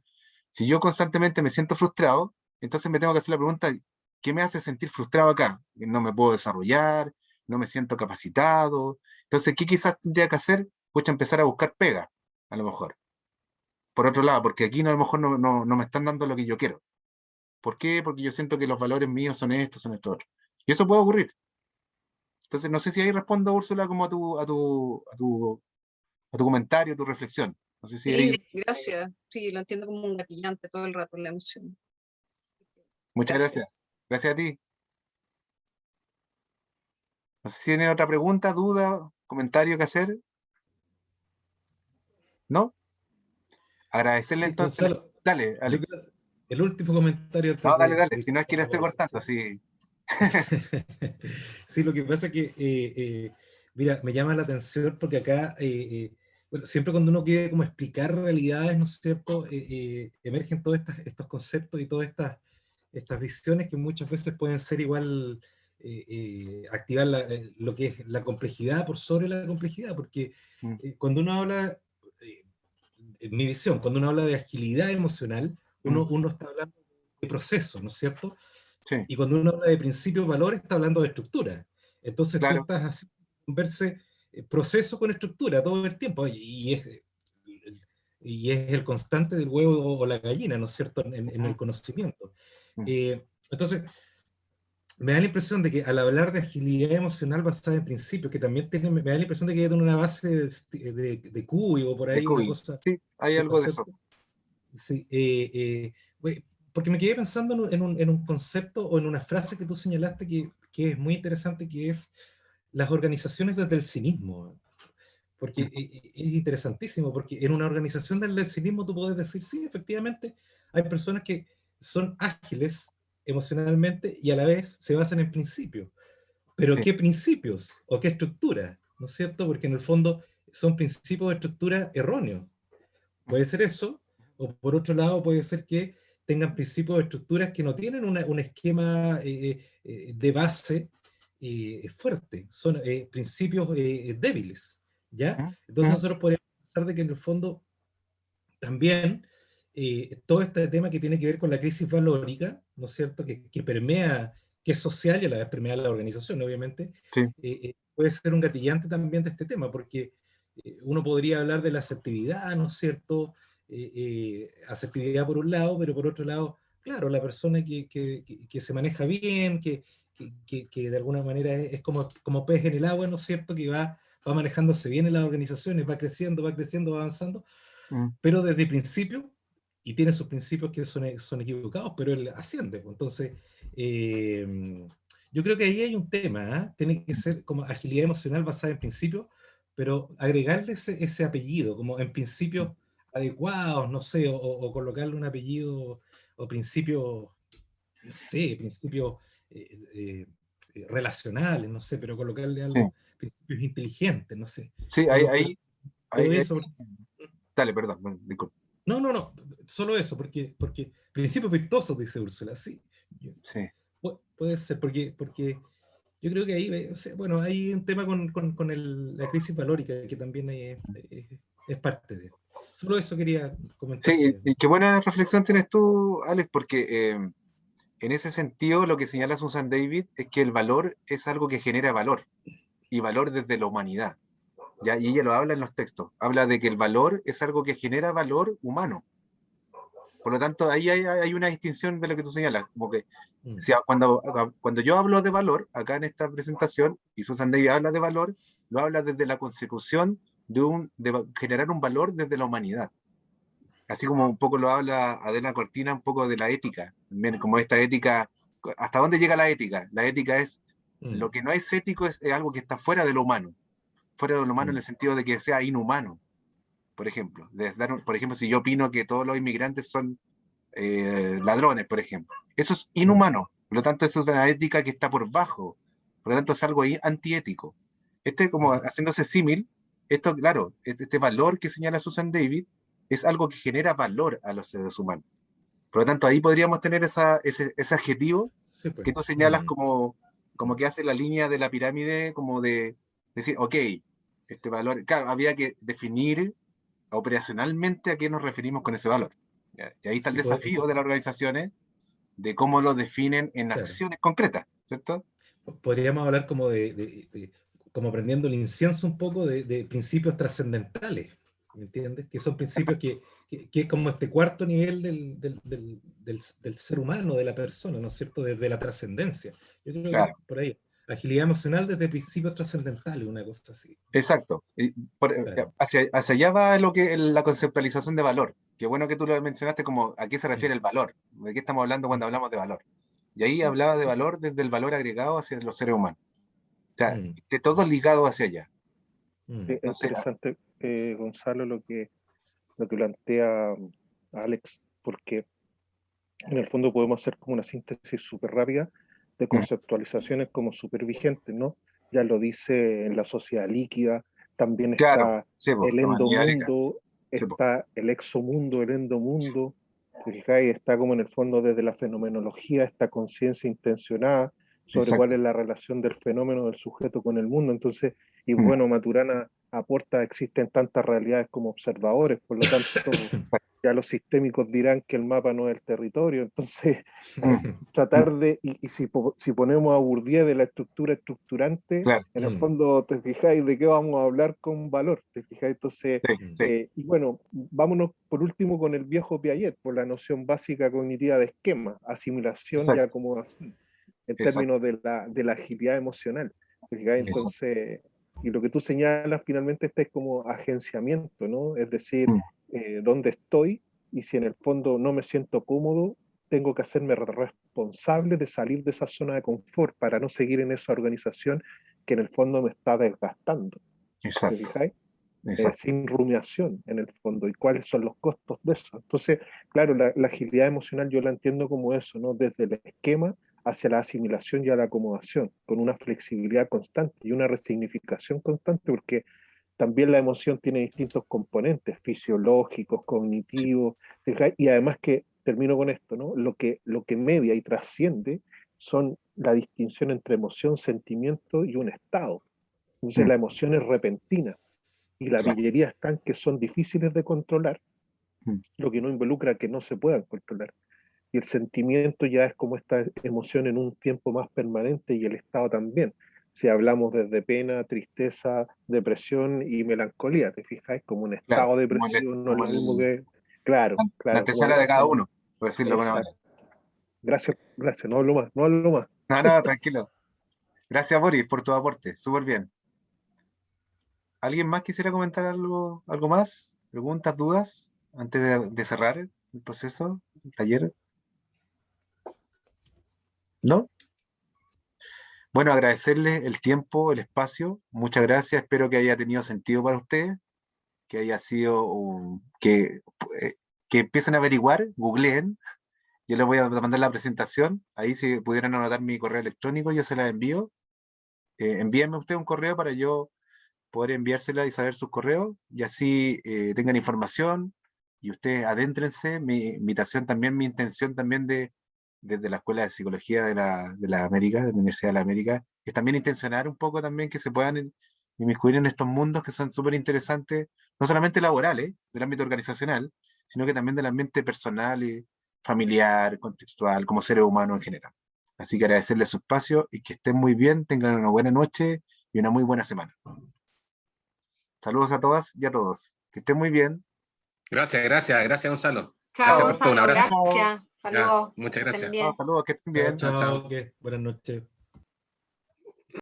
A: si yo constantemente me siento frustrado, entonces me tengo que hacer la pregunta, ¿qué me hace sentir frustrado acá? No me puedo desarrollar, no me siento capacitado. Entonces, ¿qué quizás tendría que hacer? Pues empezar a buscar pega, a lo mejor. Por otro lado, porque aquí a lo mejor no me están dando lo que yo quiero. ¿Por qué? Porque yo siento que los valores míos son estos otros. Y eso puede ocurrir. Entonces, no sé si ahí respondo, Úrsula, como a tu comentario, a tu reflexión. No sé si
L: Sí,
A: ahí...
L: gracias. Sí, lo entiendo como un gatillante todo el rato, la emoción.
A: Muchas gracias.
L: Gracias.
A: Gracias a ti. No sé si tienen otra pregunta, duda, comentario que hacer. ¿No? Agradecerle
H: Sí,
A: entonces.
H: Gonzalo,
A: Dale, Alex.
H: Lucas, el último comentario antes
A: No, dale, dale.
H: de
A: Si no es que le
H: cerrar la
A: estoy cortando,
H: conversación.
A: sí.
H: Sí, lo que pasa es que, mira, me llama la atención porque acá, bueno, siempre cuando uno quiere como explicar realidades, ¿no es cierto?, emergen todos estos conceptos y todas estas visiones que muchas veces pueden ser igual, activar lo que es la complejidad por sobre la complejidad, porque
A: Mm,
H: cuando uno habla, eh, en mi visión, cuando uno habla de agilidad emocional,
A: mm,
H: uno está hablando de procesos, ¿no es cierto?
A: sí,
H: Y cuando uno habla de principios, valores, está hablando de estructura. Entonces tú
A: claro,
H: estás haciendo verse proceso con estructura todo el tiempo, y es el constante del huevo o la gallina, ¿no es cierto?, en el
A: mm,
H: conocimiento.
A: mm,
H: Entonces, me da la impresión de que al hablar de agilidad emocional basada en principios, que también tiene, me da la impresión de que tiene una base de QI o por
A: de
H: ahí, una
A: Cuy.
H: cosa,
A: Sí, hay
H: de
A: algo de eso.
H: concepto. Sí, porque me quedé pensando en un concepto o en una frase que tú señalaste que es muy interesante, que es las organizaciones desde el cinismo. Porque es interesantísimo, porque en una organización del cinismo tú puedes decir, sí, efectivamente, hay personas que son ágiles emocionalmente y a la vez se basan en principios. Pero
A: Sí,
H: ¿qué principios o qué estructura? ¿No es cierto? Porque en el fondo son principios de estructura erróneos.
A: mm,
H: Puede ser eso, o por otro lado puede ser que tengan principios o estructuras que no tienen un esquema de base fuerte, son principios débiles, ¿ya?
A: mm,
H: Entonces
A: mm,
H: nosotros podríamos pensar de que en el fondo también todo este tema que tiene que ver con la crisis valórica, ¿no es cierto?, que permea, que es social y a la vez permea la organización, obviamente,
A: sí,
H: puede ser un gatillante también de este tema, porque uno podría hablar de la asertividad, ¿no es cierto?, asertividad por un lado, pero por otro lado, claro, la persona que se maneja bien, que de alguna manera es como pez en el agua, ¿no es cierto?, que va manejándose bien en las organizaciones, va creciendo, va avanzando,
A: mm,
H: pero desde el principio, y tiene sus principios que son equivocados, pero él asciende, pues. Entonces, yo creo que ahí hay un tema, ¿ah? Tiene que ser como agilidad emocional basada en principios, pero agregarle ese apellido, como en principios adecuados, no sé, o colocarle un apellido o principios, no sé, principios relacionales, no sé, pero colocarle
A: sí,
H: algo, principios inteligentes, no sé.
A: sí,
H: Pero todo eso,
A: dale, perdón, bueno, disculpa.
H: no, no, no, solo eso, porque principios virtuosos, dice Úrsula, sí.
A: Sí.
H: Puede ser, porque yo creo que ahí, o sea, bueno, hay un tema con la crisis valórica que también es parte de. Solo eso quería
A: Sí,
H: comentarte.
A: y qué buena reflexión tienes tú, Alex, porque en ese sentido lo que señala Susan David es que el valor es algo que genera valor, y valor desde la humanidad, ¿ya? Y ella lo habla en los textos, habla de que el valor es algo que genera valor humano. Por lo tanto, ahí hay una distinción de lo que tú señalas, como que
H: Mm,
A: si cuando yo hablo de valor, acá en esta presentación, y Susan David habla de valor, lo habla desde la consecución de generar un valor desde la humanidad. Así como un poco lo habla Adela Cortina, un poco de la ética, también como esta ética, ¿hasta dónde llega la ética? La ética es,
H: mm,
A: lo que no es ético es algo que está fuera de lo humano, fuera de lo humano en
H: mm,
A: el sentido de que sea inhumano, por ejemplo. Por ejemplo, si yo opino que todos los inmigrantes son ladrones, por ejemplo, eso es
H: mm,
A: inhumano, por lo tanto eso es una ética que está por bajo, por lo tanto es algo ahí antiético. Como
H: mm,
A: haciéndose símil, esto, claro, este valor que señala Susan David es algo que genera valor a los seres humanos. Por lo tanto, ahí podríamos tener ese adjetivo
H: sí, pues.
A: que tú señalas
H: Mm,
A: como
H: mm,
A: que hace la línea de la pirámide, como de decir, ok, este valor, claro, había que definir operacionalmente a qué nos referimos con ese valor. ¿Ya? Y ahí está el
H: sí,
A: desafío de las organizaciones de cómo lo definen en
H: claro.
A: acciones concretas, ¿cierto?
H: Podríamos hablar como como prendiendo el incienso un poco de principios trascendentales, ¿me entiendes? Que son principios que es como este cuarto nivel del ser humano, de la persona, ¿no es cierto? Desde la trascendencia. Yo creo que
A: Claro,
H: por ahí. Agilidad emocional desde principios trascendentales, una cosa así.
A: exacto.
H: Claro.
A: Hacia allá va la conceptualización de valor. Qué bueno que tú lo mencionaste como a qué se refiere
H: Mm,
A: el valor, de qué estamos hablando
H: mm,
A: cuando hablamos de valor. Y ahí hablaba de
H: sí,
A: valor desde el valor agregado hacia los seres humanos. O sea,
H: mm,
A: de todo ligado hacia allá.
H: mm,
I: Es
A: Entonces,
I: interesante, Gonzalo, lo que plantea Alex, porque en el fondo podemos hacer como una síntesis súper rápida de conceptualizaciones como súper vigentes, ¿no? Ya lo dice en la sociedad líquida, también
A: Claro,
I: está
A: sí, po,
I: el
A: la humanidad rica.
I: endomundo,
A: Sí, po.
I: está el exomundo, el endomundo, ¿te fijáis? Está como en el fondo desde la fenomenología, esta conciencia intencionada sobre cuál
A: Exacto.
I: es la relación del fenómeno del sujeto con el mundo. Entonces, y
A: Mm,
I: bueno, Maturana aporta, existen tantas realidades como observadores, por lo tanto,
A: exacto.
I: ya los sistémicos dirán que el mapa no es el territorio. Entonces,
A: Mm,
I: tratar de, y si ponemos a Bourdieu de la estructura estructurante,
A: claro,
I: en el fondo, te fijáis de qué vamos a hablar con valor, te fijáis. Entonces,
A: sí, sí,
I: y bueno, vámonos por último con el viejo Piaget, por la noción básica cognitiva de esquema, asimilación y
A: exacto,
I: acomodación, en
A: exacto,
I: términos de la agilidad emocional. ¿Te fijáis?
A: exacto.
I: Entonces, y lo que tú señalas finalmente este es como agenciamiento, ¿no? Es decir,
A: Mm,
I: dónde estoy y si en el fondo no me siento cómodo, tengo que hacerme responsable de salir de esa zona de confort para no seguir en esa organización que en el fondo me está desgastando. ¿Te
A: exacto,
I: fijáis?
A: exacto.
I: Sin rumiación en el fondo y cuáles son los costos de eso. Entonces, claro, la agilidad emocional yo la entiendo como eso, ¿no? Desde el esquema hacia la asimilación y a la acomodación, con una flexibilidad constante y una resignificación constante, porque también la emoción tiene distintos componentes fisiológicos, cognitivos, y además que, termino con esto, ¿no? Lo que media y trasciende son la distinción entre emoción, sentimiento y un estado. Entonces
A: Mm,
I: la emoción es repentina y la
A: claro.
I: pillería están que son difíciles de controlar,
A: Mm,
I: lo que no involucra que no se puedan controlar. Y el sentimiento ya es como esta emoción en un tiempo más permanente y el estado también. Si hablamos desde pena, tristeza, depresión y melancolía, ¿te fijáis? Como un
A: claro,
I: estado depresivo no es
A: como
I: lo mismo que... Claro,
A: la
I: claro,
A: antesala de cada uno, por decirlo de alguna
I: exacto.
A: manera.
I: Gracias, gracias, no hablo más, no hablo más.
A: No, no, tranquilo. Gracias, Boris, por tu aporte. Súper bien. ¿Alguien más quisiera comentar algo, algo más? ¿Preguntas, dudas? Antes de cerrar el proceso, el taller. ¿No? Bueno, agradecerles el tiempo, el espacio. Muchas gracias. Espero que haya tenido sentido para ustedes, que haya sido eh, que empiecen a averiguar, googleen. Yo les voy a mandar la presentación. Ahí si pudieran anotar mi correo electrónico, yo se la envío. Envíenme usted un correo para yo poder enviársela y saber sus correos y así tengan información y ustedes adéntrense. Mi invitación también, mi intención también desde la Escuela de Psicología de la América, de la Universidad de la América, es también intencionar un poco también que se puedan inmiscuir en estos mundos que son súper interesantes, no solamente laborales, del ámbito organizacional, sino que también del ambiente personal y familiar, contextual, como seres humanos en general. Así que agradecerles su espacio y que estén muy bien, tengan una buena noche y una muy buena semana. Saludos a todas y a todos. Que estén muy bien.
J: Gracias, gracias, gracias, Gonzalo.
G: Chao,
J: Gracias por todo. Un
G: Gonzalo,
J: abrazo.
G: gracias.
J: Ya,
G: Saludos.
J: muchas
G: Que estén
J: gracias.
G: bien.
A: Saludos, que estén
H: Chao,
A: bien.
J: Chao, chao.
H: chao, buenas noches.